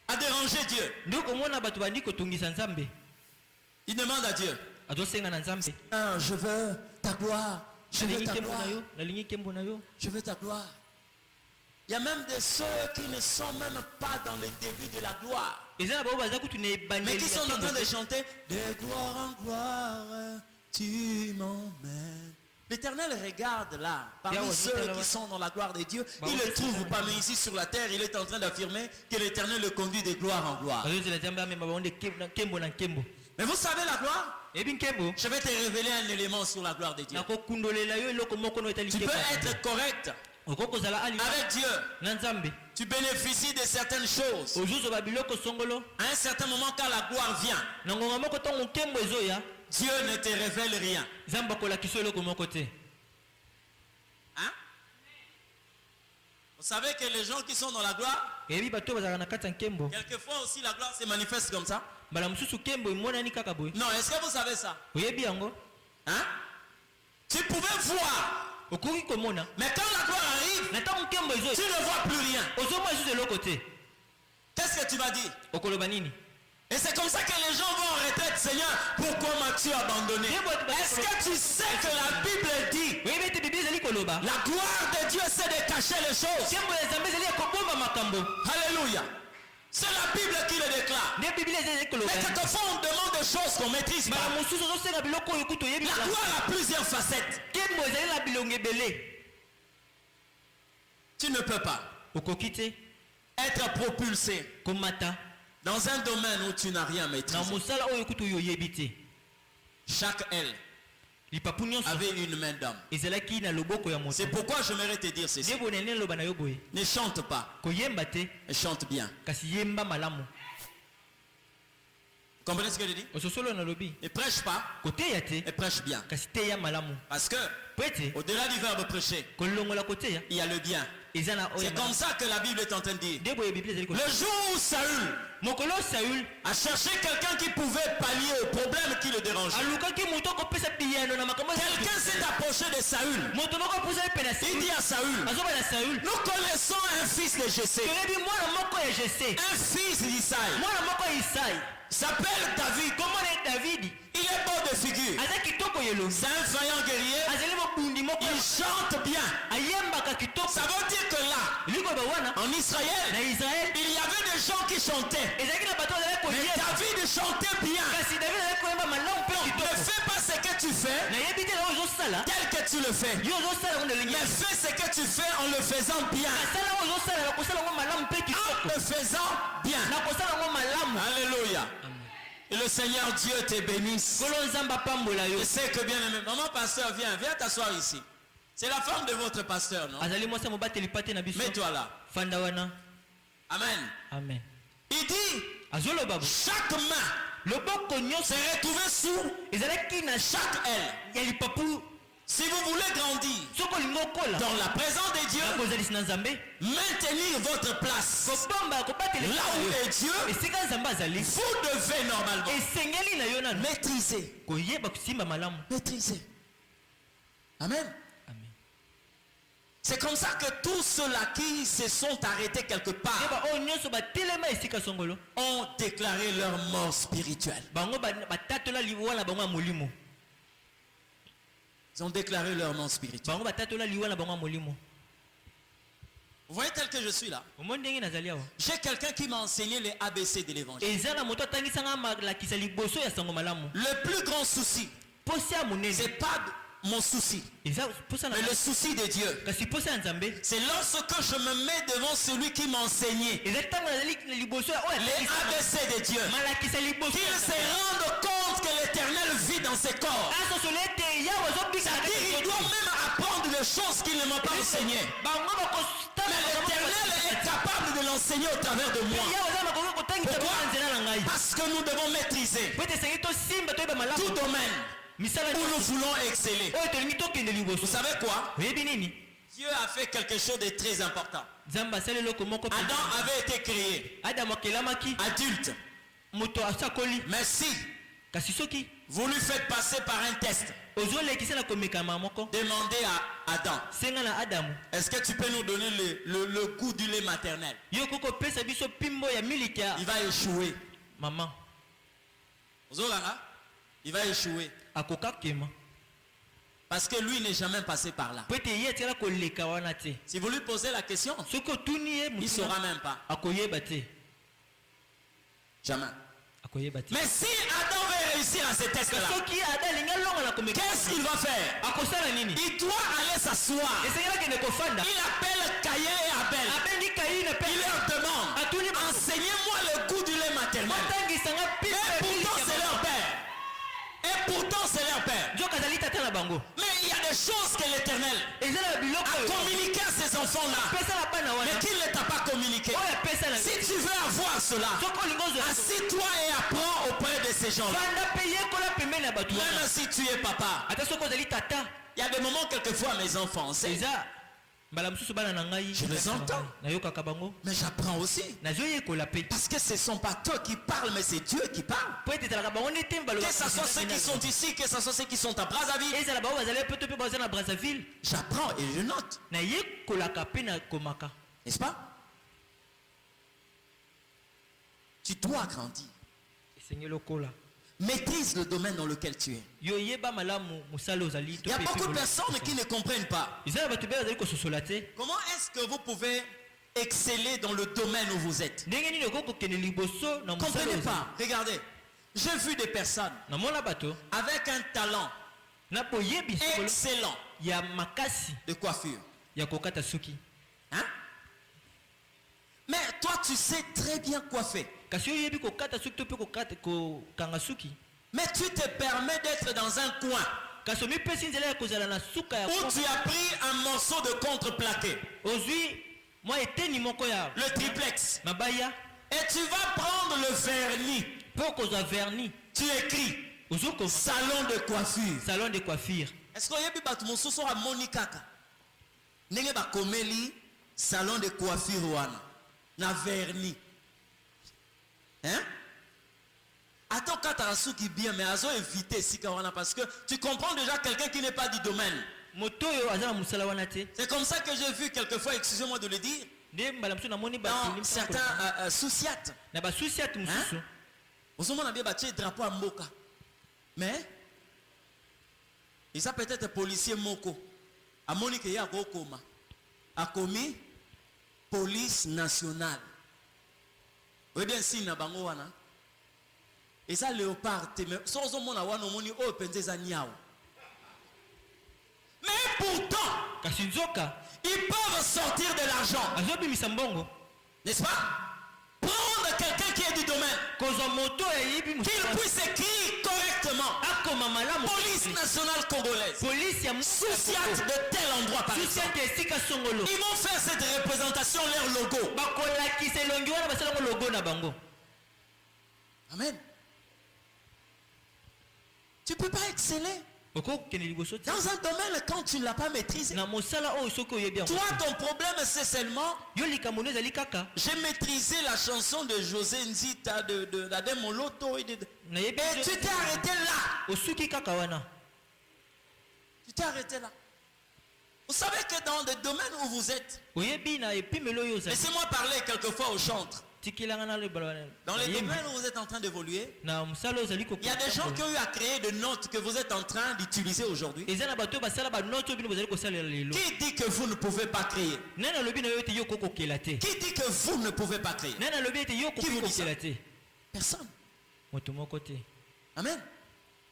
à déranger Dieu. Ils demandent à Dieu. Ah, je veux ta gloire. Je veux ta gloire. Je veux ta gloire. Il y a même de ceux qui ne sont même pas dans le début de la gloire. Mais qui sont en train de chanter de gloire en gloire, tu m'emmènes. L'Éternel regarde là, parmi ceux qui sont dans la gloire de Dieu, il ne le trouve pas, mais ici sur la terre, il est en train d'affirmer que l'Éternel le conduit de gloire en gloire. Mais vous savez la gloire? Je vais te révéler un élément sur la gloire de Dieu. Tu peux être correct avec Dieu. Tu bénéficies de certaines choses. À un certain moment, quand la gloire vient, Dieu ne te révèle rien. Hein? Vous savez que les gens qui sont dans la gloire, quelquefois aussi la gloire se manifeste comme ça. Non, est-ce que vous savez ça? Hein? Tu pouvais voir. Mais quand la gloire arrive, tu ne vois plus rien. Qu'est-ce que tu vas dire? Et c'est comme ça que les gens vont en retraite. Seigneur, pourquoi m'as-tu abandonné? Est-ce que tu sais que la Bible dit la gloire de Dieu c'est de cacher les choses? Alléluia. C'est la Bible qui le déclare. Mais quelquefois on demande des choses qu'on ne maîtrise pas. La gloire a plusieurs facettes. Tu ne peux pas être propulsé dans un domaine où tu n'as rien maîtrisé. Chaque aile avait une main d'homme. C'est pourquoi j'aimerais te dire ceci. Ne chante pas, mais chante bien. Vous comprenez ce que je dis? Ne prêche pas, et prêche bien. Parce que au-delà du verbe prêcher, il y a le bien. C'est comme ça que la Bible est en train de dire. Le jour où Saül a cherché quelqu'un qui pouvait pallier au problème qui le dérangeait, quelqu'un s'est approché de Saül. Il dit à Saül, nous connaissons un fils de Jessé, un fils d'Isaïe. Il s'appelle David. Il est beau de figure. C'est un vaillant guerrier. Il chante bien. Ça veut dire que là, en Israël, il y avait des gens qui chantaient. Mais David chantait bien. Ne fais pas ce que tu fais tel que tu le fais. Mais fais ce que tu fais en le faisant bien. En le faisant bien. Alléluia. Et le Seigneur Dieu te bénisse. Je sais que bien aimé. Maman pasteur, viens t'asseoir ici. C'est la femme de votre pasteur, non? Mets-toi là. Amen. Il dit, chaque main s'est retrouvée sous chaque aile. Si vous voulez grandir dans la présence de Dieu, maintenir votre place là où est Dieu, vous devez normalement maîtriser. Amen. C'est comme ça que tous ceux-là qui se sont arrêtés quelque part ont déclaré leur mort spirituelle. Ils ont déclaré leur mort spirituelle. Vous voyez tel que je suis là. J'ai quelqu'un qui m'a enseigné les ABC de l'évangile. Le plus grand souci, c'est pas mon souci. Mais le souci de Dieu, c'est lorsque je me mets devant celui qui m'a enseigné les ABC de Dieu, qu'il se rende compte que l'Éternel vit dans ses corps. C'est-à-dire qu'il doit même apprendre des choses qu'il ne m'a pas enseignées. Mais l'Éternel est capable de l'enseigner au travers de moi. Pourquoi? Parce que nous devons maîtriser tout domaine où nous voulons exceller. Vous savez quoi? Dieu a fait quelque chose de très important. Adam avait été créé adulte. Mais si vous lui faites passer par un test, demandez à Adam, est-ce que tu peux nous donner le goût du lait maternel? Il va échouer. Maman. Il va échouer. Parce que lui n'est jamais passé par là. Si vous lui posez la question, il ne saura même pas. Jamais. Mais si Adam veut réussir à ce test-là, qu'est-ce qu'il va faire? Il doit aller s'asseoir. Il appelle Caïn et Abel. Il leur demande, enseignez-moi le goût du lait maternel. Et pourtant c'est leur père. Mais il y a des choses que l'Éternel a communiquées à ces enfants-là, mais qu'il ne t'a pas communiqué. Si tu veux avoir cela, assis-toi et apprends auprès de ces gens-là. Même si tu es papa, il y a des moments quelquefois mes enfants, je les entends, mais j'apprends aussi. Parce que ce ne sont pas toi qui parlent, mais c'est Dieu qui parle. Que ce soit ceux qui sont ici, que ce soit ceux qui sont à Brazzaville, j'apprends et je note. N'est-ce pas? Tu dois grandir. Maîtrise le domaine dans lequel tu es. Il y a beaucoup de personnes qui ne comprennent pas. Comment est-ce que vous pouvez exceller dans le domaine où vous êtes? Ne comprenez pas. Regardez. J'ai vu des personnes avec un talent excellent de coiffure. Hein? Mais toi, tu sais très bien coiffer. Mais tu te permets d'être dans un coin où tu as pris un morceau de contreplaqué, le triplex, et tu vas prendre le vernis. Tu écris salon de coiffure. Est-ce qu'il y a des gens à Monikaka? N'est-ce pas comme salon de coiffure na vernis? Hein? Attends quand tu as un sou qui bien, mais azo éviter si parce que tu comprends déjà quelqu'un qui n'est pas du domaine. C'est comme ça que j'ai vu quelquefois, excusez-moi de le dire, dans certains souciates. Vous avez bien battu drapeau à Moka. Mais il s'appelle peut-être policier Moko. A Monique Yakokoma a commis police nationale. Vous bien si na bango wana. Et ça léopard mais sans au mona wana moni o penze za niao. Mais pourtant ils peuvent sortir de l'argent. N'est-ce pas? Prendre quelqu'un qui est du domaine, qu'il puisse écrire correctement police nationale congolaise, souciate de tel endroit par exemple. Ils vont faire cette représentation leur logo. Amen. Tu ne peux pas exceller dans un domaine quand tu ne l'as pas maîtrisé. Toi, ton problème, c'est seulement j'ai maîtrisé la chanson de José Nzita, d'Adem Moloto, et tu t'es arrêté là. Tu t'es arrêté là. Vous savez que dans le domaine où vous êtes, laissez-moi parler quelquefois aux chantres. Dans les domaines où vous êtes en train d'évoluer, il y a des gens qui ont eu à créer des notes que vous êtes en train d'utiliser aujourd'hui. Qui dit que vous ne pouvez pas créer? Qui dit que vous ne pouvez pas créer? Qui vous dit ça? Personne. Amen.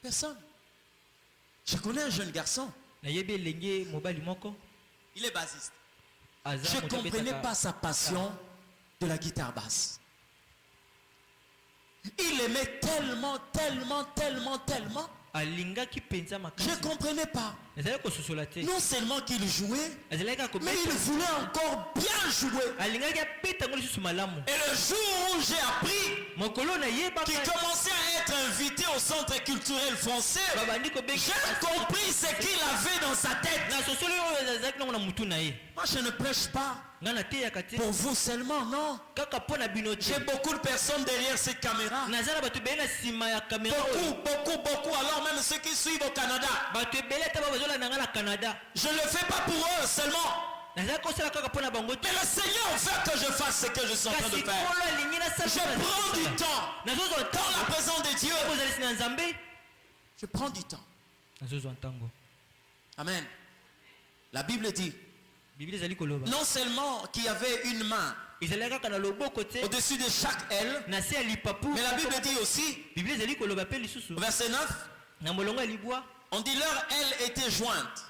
Personne. Je connais un jeune garçon. Il est bassiste. Je ne comprenais pas sa passion de la guitare basse. Il aimait tellement. Je ne comprenais pas. Non seulement qu'il jouait, mais il voulait encore bien jouer. Et le jour où j'ai appris qu'il commençait à être invité au centre culturel français, j'ai compris ce qu'il avait dans sa tête. Moi je ne prêche pas pour vous seulement, non. J'ai beaucoup de personnes derrière cette caméra. Beaucoup. Alors même ceux qui suivent au Canada. Je ne le fais pas pour eux seulement. Mais le Seigneur veut que je fasse ce que je suis en train de faire. Je prends du temps. Dans la présence de Dieu. Je prends du temps. Amen. La Bible dit non seulement qu'il y avait une main au-dessus de chaque aile, mais la Bible dit aussi, verset 9, on dit leur aile était jointe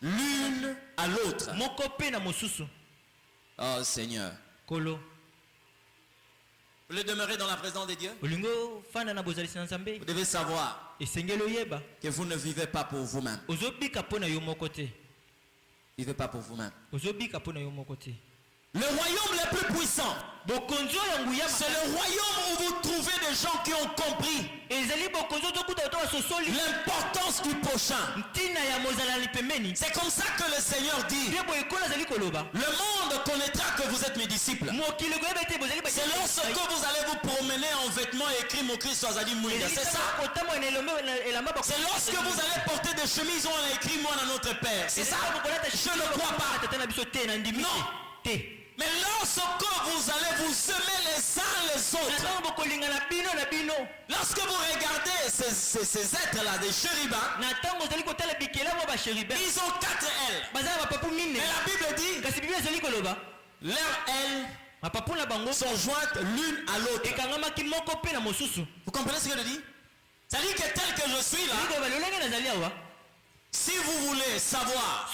l'une à l'autre. Oh Seigneur. Vous voulez demeurer dans la présence de Dieu? Vous devez savoir que vous ne vivez pas pour vous-même. Vivez pas pour vous-même. Le royaume le plus puissant, c'est le royaume où vous trouvez des gens qui ont compris l'importance du prochain. C'est comme ça que le Seigneur dit, le monde connaîtra que vous êtes mes disciples. C'est lorsque vous allez vous promener en vêtements écrits mon Christ soit Ali Mouïda. C'est ça. C'est lorsque vous allez porter des chemises où on a écrit moi dans notre Père. C'est ça. Je ne crois pas. Non. Mais lorsque vous allez vous aimer les uns les autres, lorsque vous regardez ces êtres-là, des chérubins, ils ont 4 ailes. Mais la Bible dit, leurs ailes sont jointes l'une à l'autre. Vous comprenez ce que je dis? C'est-à-dire que tel que je suis là, si vous voulez savoir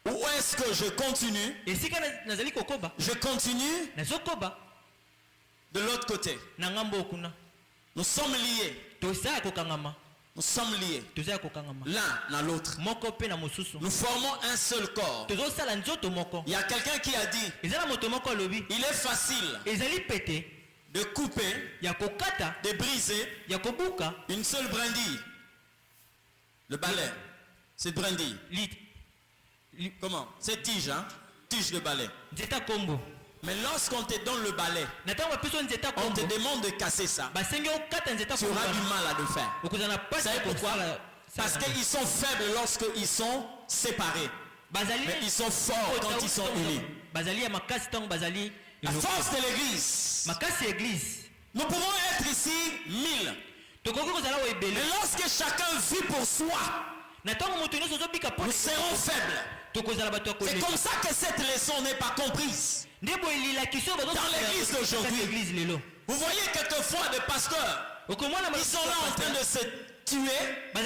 où est-ce que je continue? Je continue de l'autre côté. Nous sommes liés. Nous sommes liés l'un dans l'autre. Nous formons un seul corps. Il y a quelqu'un qui a dit, il est facile de couper, de briser une seule brindille. Le balai, cette brindille. Comment? C'est tige, hein? Tige de balai. Mais lorsqu'on te donne le balai, on te demande de casser ça. Tu auras du mal à le faire. Vous savez pourquoi? Parce qu'ils sont faibles lorsqu'ils sont séparés. Mais ils sont forts quand ils sont unis. La force de l'église. Nous pouvons être ici 1000. Mais lorsque chacun vit pour soi, nous serons faibles. C'est comme ça que cette leçon n'est pas comprise dans l'église d'aujourd'hui. Vous voyez quelquefois des pasteurs, ils sont là en train de se tuer,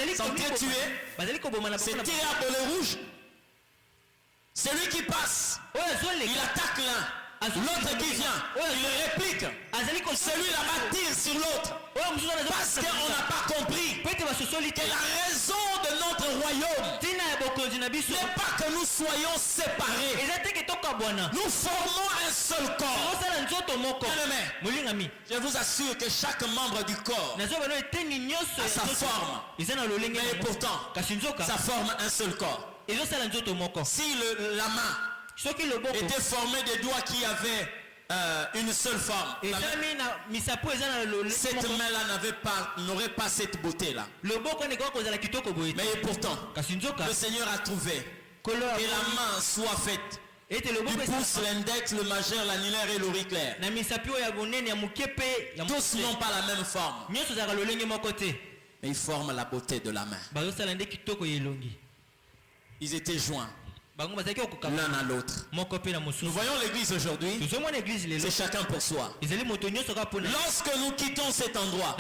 se tirer à boulet rouge. Celui qui passe, il attaque l'un. L'autre qui vient, il réplique. Celui-là tire sur l'autre. Parce qu'on n'a pas compris que la raison de notre royaume n'est pas que nous soyons séparés. Nous formons un seul corps. Bien-aimé, je vous assure que chaque membre du corps a sa forme. Mais pourtant, ça forme un seul corp. Si la main était formée de doigts qui avaient une seule forme, cette main-là n'aurait pas cette beauté-là. Mais pourtant, le Seigneur a trouvé que la main soit faite du pouce, l'index, le majeur, l'annulaire et l'auriculaire. Tous n'ont pas la même forme, mais ils forment la beauté de la main. Ils étaient joints l'un à l'autre. Nous voyons l'église aujourd'hui, c'est chacun pour soi. Lorsque nous quittons cet endroit,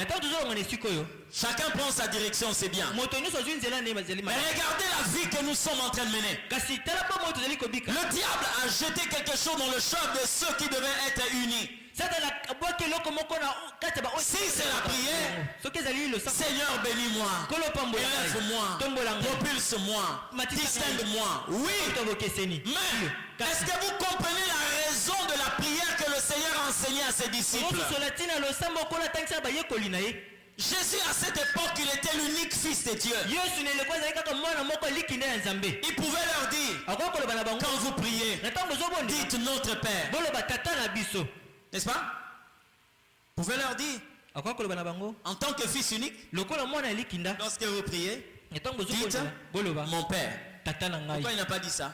chacun prend sa direction, c'est bien. Mais regardez la vie que nous sommes en train de mener. Le diable a jeté quelque chose dans le cœur de ceux qui devaient être unis. Si c'est la prière, Seigneur bénis-moi, élève-moi, propulse-moi, distingue-moi. Oui, mais est-ce que vous comprenez la raison de la prière que le Seigneur a enseignée à ses disciples? Jésus à cette époque, il était l'unique fils de Dieu. Il pouvait leur dire, quand vous priez, dites notre Père. N'est-ce pas? Vous pouvez leur dire, en tant que fils unique, lorsque vous priez, dites mon Père. Pourquoi il n'a pas dit ça?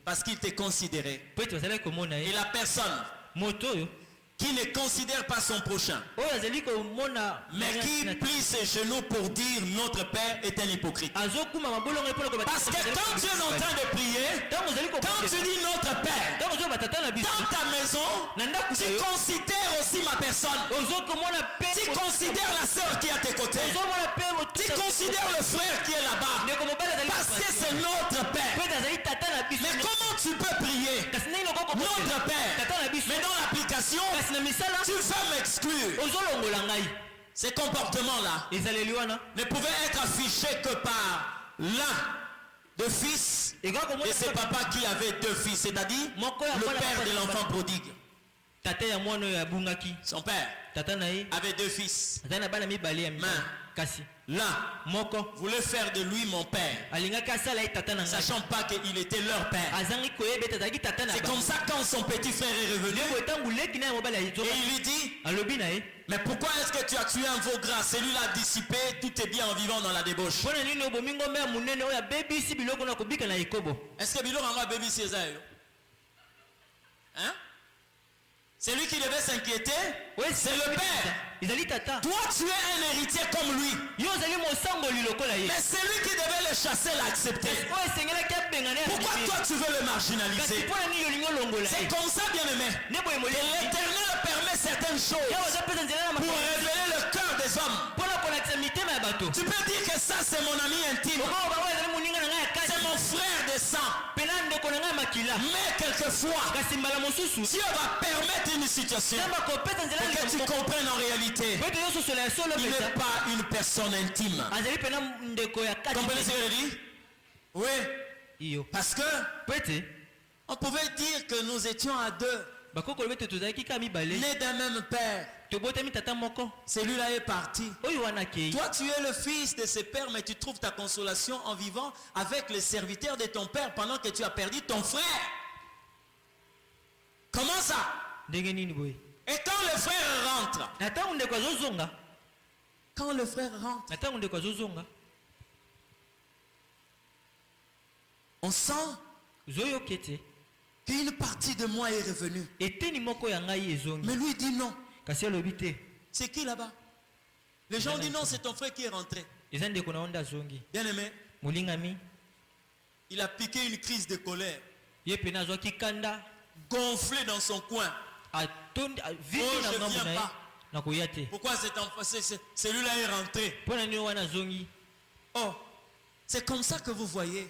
Parce qu'il te considérait. Et la personne qui ne considère pas son prochain, mais qui plie ses genoux pour dire notre Père, est un hypocrite. Parce que quand tu es en train de prier, quand tu dis notre Père, dans ta maison, tu considères aussi ma personne. Tu considères la sœur qui est à tes côtés. Tu considères le frère qui est là-bas. Parce que c'est notre Père. Mais comment tu peux prier notre Père, mais dans l'application, tu vas m'exclure? Ces comportements-là ne pouvaient être affichés que par l'un de fils et c'est papa qui avait deux fils, c'est-à-dire le père de l'enfant prodigue. Son père avait deux fils. Mais l'un voulait faire de lui mon père, sachant pas qu'il était leur père. C'est comme ça quand son petit frère est revenu et il lui dit, mais pourquoi est-ce que tu as tué un veau gras? Celui-là a dissipé tout est bien en vivant dans la débauche. Est-ce que Bilo a baby César? Hein? C'est lui qui devait s'inquiéter. Oui, c'est le père. Toi, tu es un héritier comme lui. Mais c'est lui qui devait le chasser, l'accepter. Pourquoi toi, tu veux le marginaliser? C'est comme ça, bien-aimé. L'Éternel permet certaines choses pour révéler le cœur des hommes. Tu peux dire que ça, c'est mon ami intime. C'est mon frère de sang. Mais quelquefois, Dieu va permettre une situation pour que tu comprennes en réalité, il n'est pas une personne intime. Comprenez ce que je dis? Oui. Parce que on pouvait dire que nous étions à deux, nés d'un même père. Celui-là est parti. Toi, tu es le fils de ce père, mais tu trouves ta consolation en vivant avec les serviteurs de ton père pendant que tu as perdu ton frère. Comment ça? Et quand le frère rentre, on sent qu'une partie de moi est revenue. Mais lui dit non. C'est qui là-bas? Les gens disent non, c'est ton frère qui est rentré. Bien aimé, il a piqué une crise de colère, gonflé dans son coin. Oh, je ne viens pas. Pourquoi celui-là est rentré? Oh, c'est comme ça que vous voyez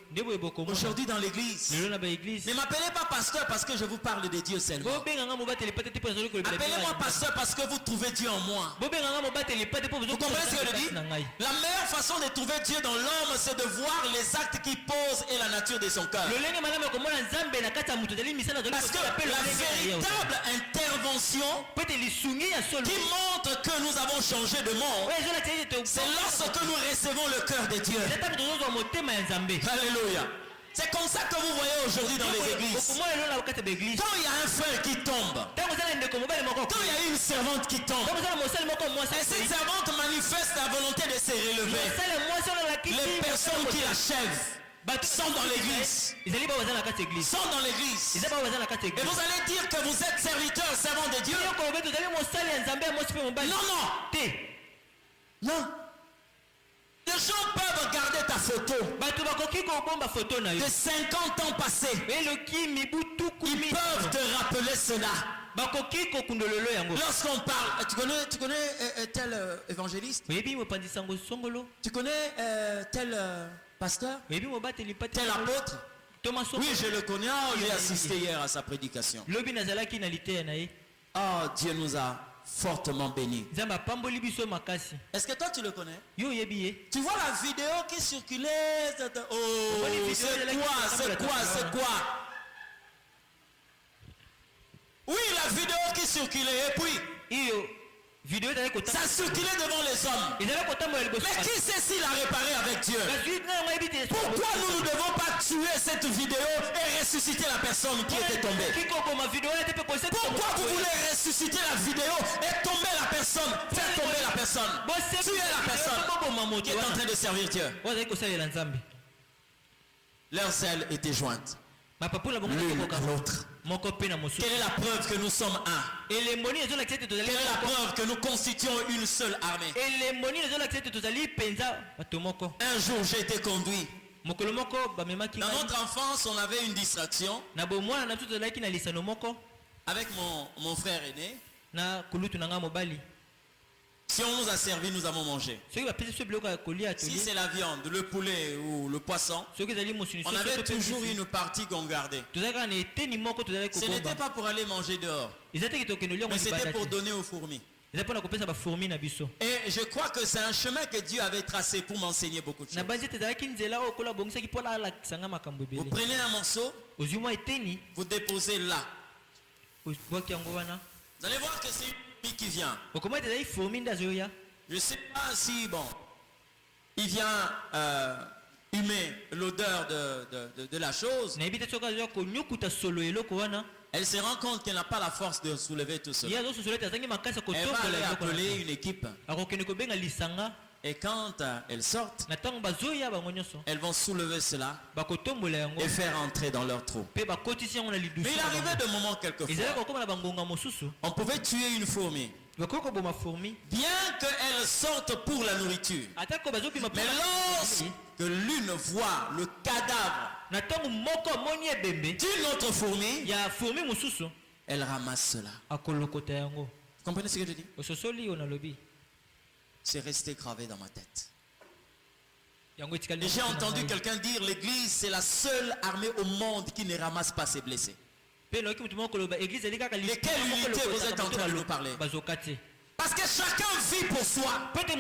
aujourd'hui dans l'église. Ne m'appelez pas pasteur parce que je vous parle de Dieu seulement. Appelez-moi pasteur parce que vous trouvez Dieu en moi. Vous comprenez ce que je dis? La meilleure façon de trouver Dieu dans l'homme, c'est de voir les actes qu'il pose et la nature de son cœur. Parce que la véritable intervention qui montre que nous avons changé de monde, c'est lorsque nous recevons le cœur de Dieu. Alléluia. C'est comme ça que vous voyez aujourd'hui dans les églises. Quand il y a un frère qui tombe, quand il y a une servante qui tombe, et cette servante manifeste la volonté de se relever, les personnes qui l'achèvent sont dans l'église. Sont dans l'église. Et vous allez dire que vous êtes serviteur, servant de Dieu. Non, non. Non. De gens peuvent garder ta photo de 50 ans passés. Ils peuvent te rappeler cela. Lorsqu'on parle, tu connais tel évangéliste? Tu connais tel pasteur? Tel apôtre? Oui, je le connais. J'ai assisté hier à sa prédication. Oh, Dieu nous a fortement bénis. Est-ce que toi tu le connais? Tu vois la vidéo qui circulait? Oh, c'est quoi? Oui, la vidéo qui circulait, et puis ça circulait devant les hommes. Mais qui sait s'il a réparé avec Dieu? Pourquoi nous ne devons pas tuer cette vidéo et ressusciter la personne qui était tombée? Pourquoi vous voulez ressusciter la vidéo et tomber la personne, faire tomber la personne, tuer la personne qui est en train de servir Dieu? Leurs ailes étaient jointes l'une à l'autre. Quelle est la preuve que nous sommes un? Quelle est la preuve que nous constituons une seule armée? Un jour j'ai été conduit. Dans notre enfance, on avait une distraction avec mon frère aîné. Si on nous a servi, nous avons mangé. Si c'est la viande, le poulet ou le poisson, on avait toujours une partie qu'on gardait. Ce n'était pas pour aller manger dehors, mais c'était pour donner aux fourmis. Et je crois que c'est un chemin que Dieu avait tracé pour m'enseigner beaucoup de choses. Vous prenez un morceau, vous déposez là. Vous allez voir que c'est une qui vient. Je ne sais pas si, il vient humer l'odeur de la chose. Elle se rend compte qu'elle n'a pas la force de soulever tout cela. Elle va aller appeler une équipe. Et quand elles sortent, elles vont soulever cela et faire entrer dans leur trou. Mais il arrivait de moments quelquefois, on pouvait tuer une fourmi, bien qu'elle sorte pour la nourriture. Mais lorsque l'une voit le cadavre d'une autre fourmi, elle ramasse cela. Vous comprenez ce que je dis? C'est resté gravé dans ma tête. Et j'ai entendu quelqu'un dire, l'église c'est la seule armée au monde qui ne ramasse pas ses blessés. De quelle unité vous êtes en train de nous parler? Parce que chacun vit pour soi. Chacun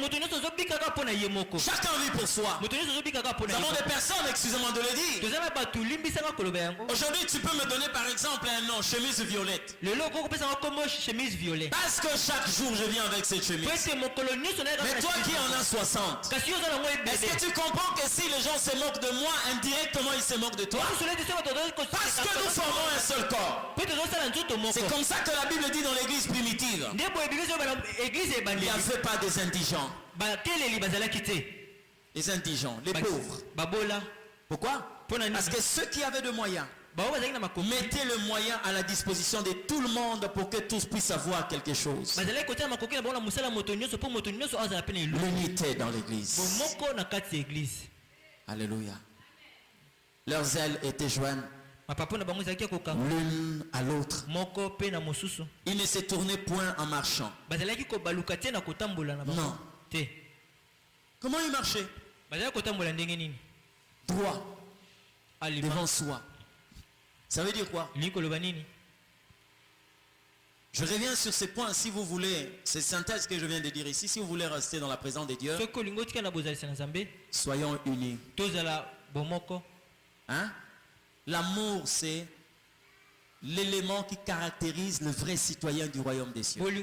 vit pour soi. Nous avons des personnes, excusez-moi de le dire. Aujourd'hui, tu peux me donner par exemple un nom, chemise violette. Parce que chaque jour, je viens avec cette chemise. Mais toi qui en as 60, est-ce que tu comprends que si les gens se moquent de moi, indirectement ils se moquent de toi? Parce que nous formons un seul corps. C'est comme ça que la Bible dit dans l'église primitive. Il n'y avait pas des indigents. Les indigents, les pauvres. Pourquoi? Parce que ceux qui avaient de moyens mettaient le moyen à la disposition de tout le monde pour que tous puissent avoir quelque chose. L'unité dans l'église. Alléluia. Leurs ailes étaient jointes l'une à l'autre. Ils ne se tournaient point en marchant. Non. Comment ils marchaient? Droit devant soi. Ça veut dire quoi? Je reviens sur ces points si vous voulez. C'est synthèse que je viens de dire ici. Si vous voulez rester dans la présence de Dieu, soyons unis. Hein? L'amour, c'est l'élément qui caractérise le vrai citoyen du royaume des cieux. Pas un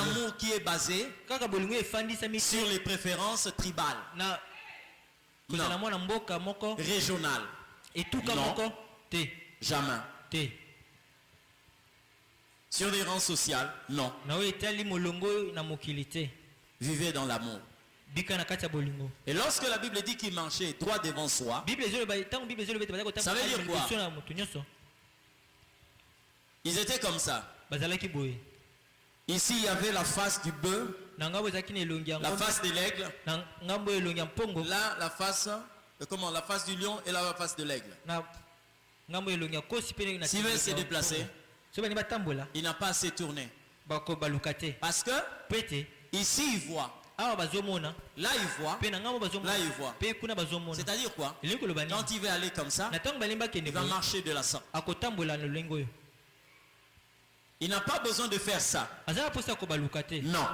amour qui est basé sur les préférences tribales, non, régionales, non, jamais. Sur des rangs sociaux, non. Vivez dans l'amour. Et lorsque la Bible dit qu'il marchait droit devant soi, ça veut dire quoi? Ils étaient comme ça. Ici il y avait la face du bœuf la face de l'aigle. Là, la face, la face du lion et là, la face de l'aigle. S'il veut se déplacer, il n'a pas assez tourné. Parce que ici, il voit. Là, il voit. Là, il voit. C'est-à-dire quoi? Quand il veut aller comme ça, il va marcher de la sorte. Il n'a pas besoin de faire ça. Non.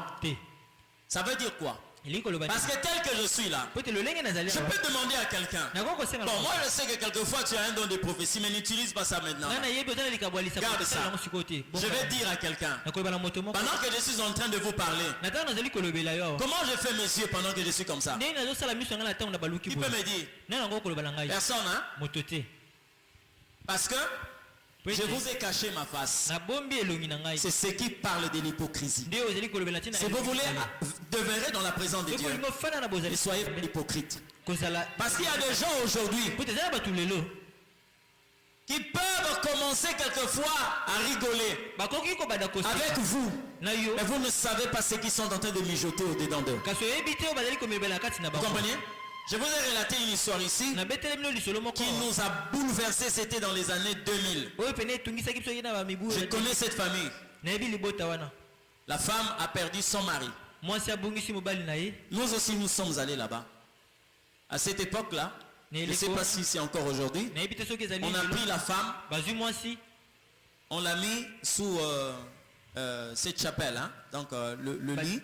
Ça veut dire quoi? Parce que tel que je suis là, je peux demander à quelqu'un. Bon, moi je sais que quelquefois tu as un don de prophétie, mais n'utilise pas ça maintenant. Garde ça. Je vais dire à quelqu'un, pendant que je suis en train de vous parler, comment je fais mes yeux pendant que je suis comme ça? Qui peut me dire? Personne, hein? Parce que je vous ai caché ma face. C'est ce qui parle de l'hypocrisie. Si vous voulez demeurer dans la présence de Dieu, ne soyez pas hypocrite. Parce qu'il y a des gens aujourd'hui qui peuvent commencer quelquefois à rigoler avec vous, mais vous ne savez pas ce qu'ils sont en train de mijoter au-dedans d'eux. Vous comprenez? Je vous ai relaté une histoire ici qui nous a bouleversé. C'était dans les années 2000. Je connais cette famille. La femme a perdu son mari. Nous aussi nous sommes allés là-bas. À cette époque-là, je ne sais pas si c'est encore aujourd'hui, on a pris la femme, on l'a mis sous cette chapelle, hein? Donc le lit.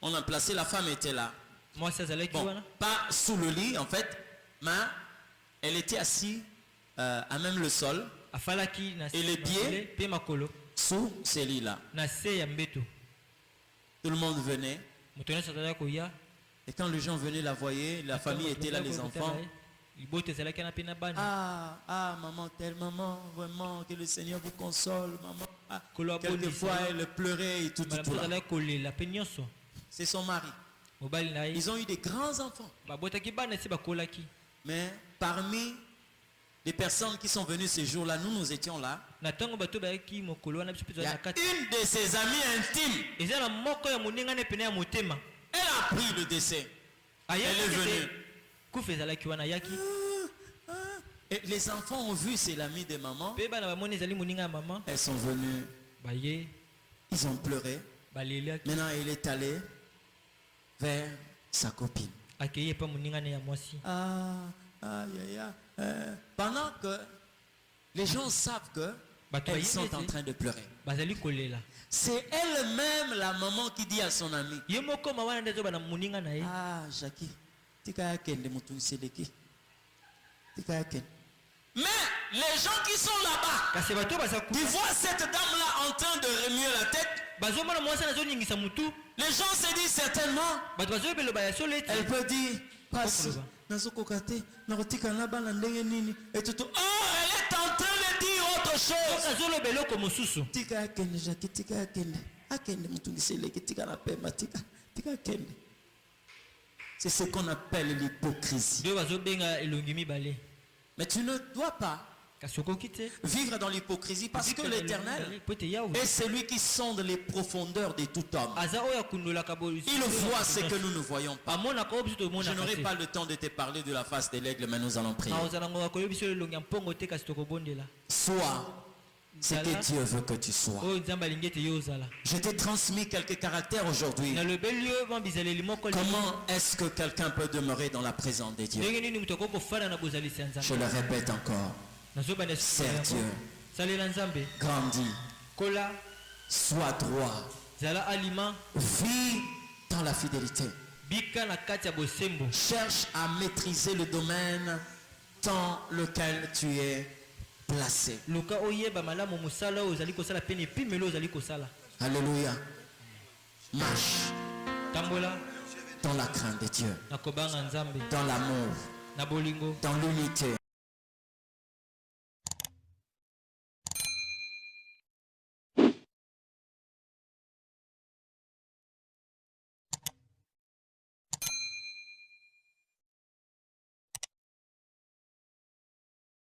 On a placé, la femme était là. Bon, pas sous le lit en fait, mais elle était assise à même le sol et les pieds sous ces lits-là. Tout le monde venait. Et quand les gens venaient la voyer, la famille était là, les enfants. Ah, maman, telle maman, vraiment, que le Seigneur vous console, maman. Ah, quelquefois, elle pleurait et tout là. C'est son mari. Ils ont eu des grands enfants. Mais parmi les personnes qui sont venues ce jour-là, nous étions là. Il y a une de ses amies intimes. Elle a appris le décès. Elle est venue. Et les enfants ont vu, c'est l'ami de maman. Elles sont venues. Ils ont pleuré. Maintenant, il est allé vers sa copine. Pendant que les gens savent que elles sont en train de pleurer, c'est elle-même la maman qui dit à son ami, ah Jackie, mais les gens qui sont là-bas, qui voient cette dame-là en train de remuer la tête, les gens se disent certainement, elle peut dire, passe, oh, elle est en train de dire autre chose. C'est ce qu'on appelle l'hypocrisie. Mais tu ne dois pas vivre dans l'hypocrisie parce que l'Éternel est celui qui sonde les profondeurs de tout homme. Il voit ce que nous ne voyons pas. Je n'aurai pas le temps de te parler de la face de l'aigle, mais nous allons prier. Sois ce que Dieu veut que tu sois. Je t'ai transmis quelques caractères aujourd'hui. Comment est-ce que quelqu'un peut demeurer dans la présence de Dieu? Je le répète encore. Sers Dieu. Grandis. Sois droit. Vis dans la fidélité. Cherche à maîtriser le domaine dans lequel tu es placé. Alléluia. Marche dans la crainte de Dieu, dans l'amour, dans l'unité,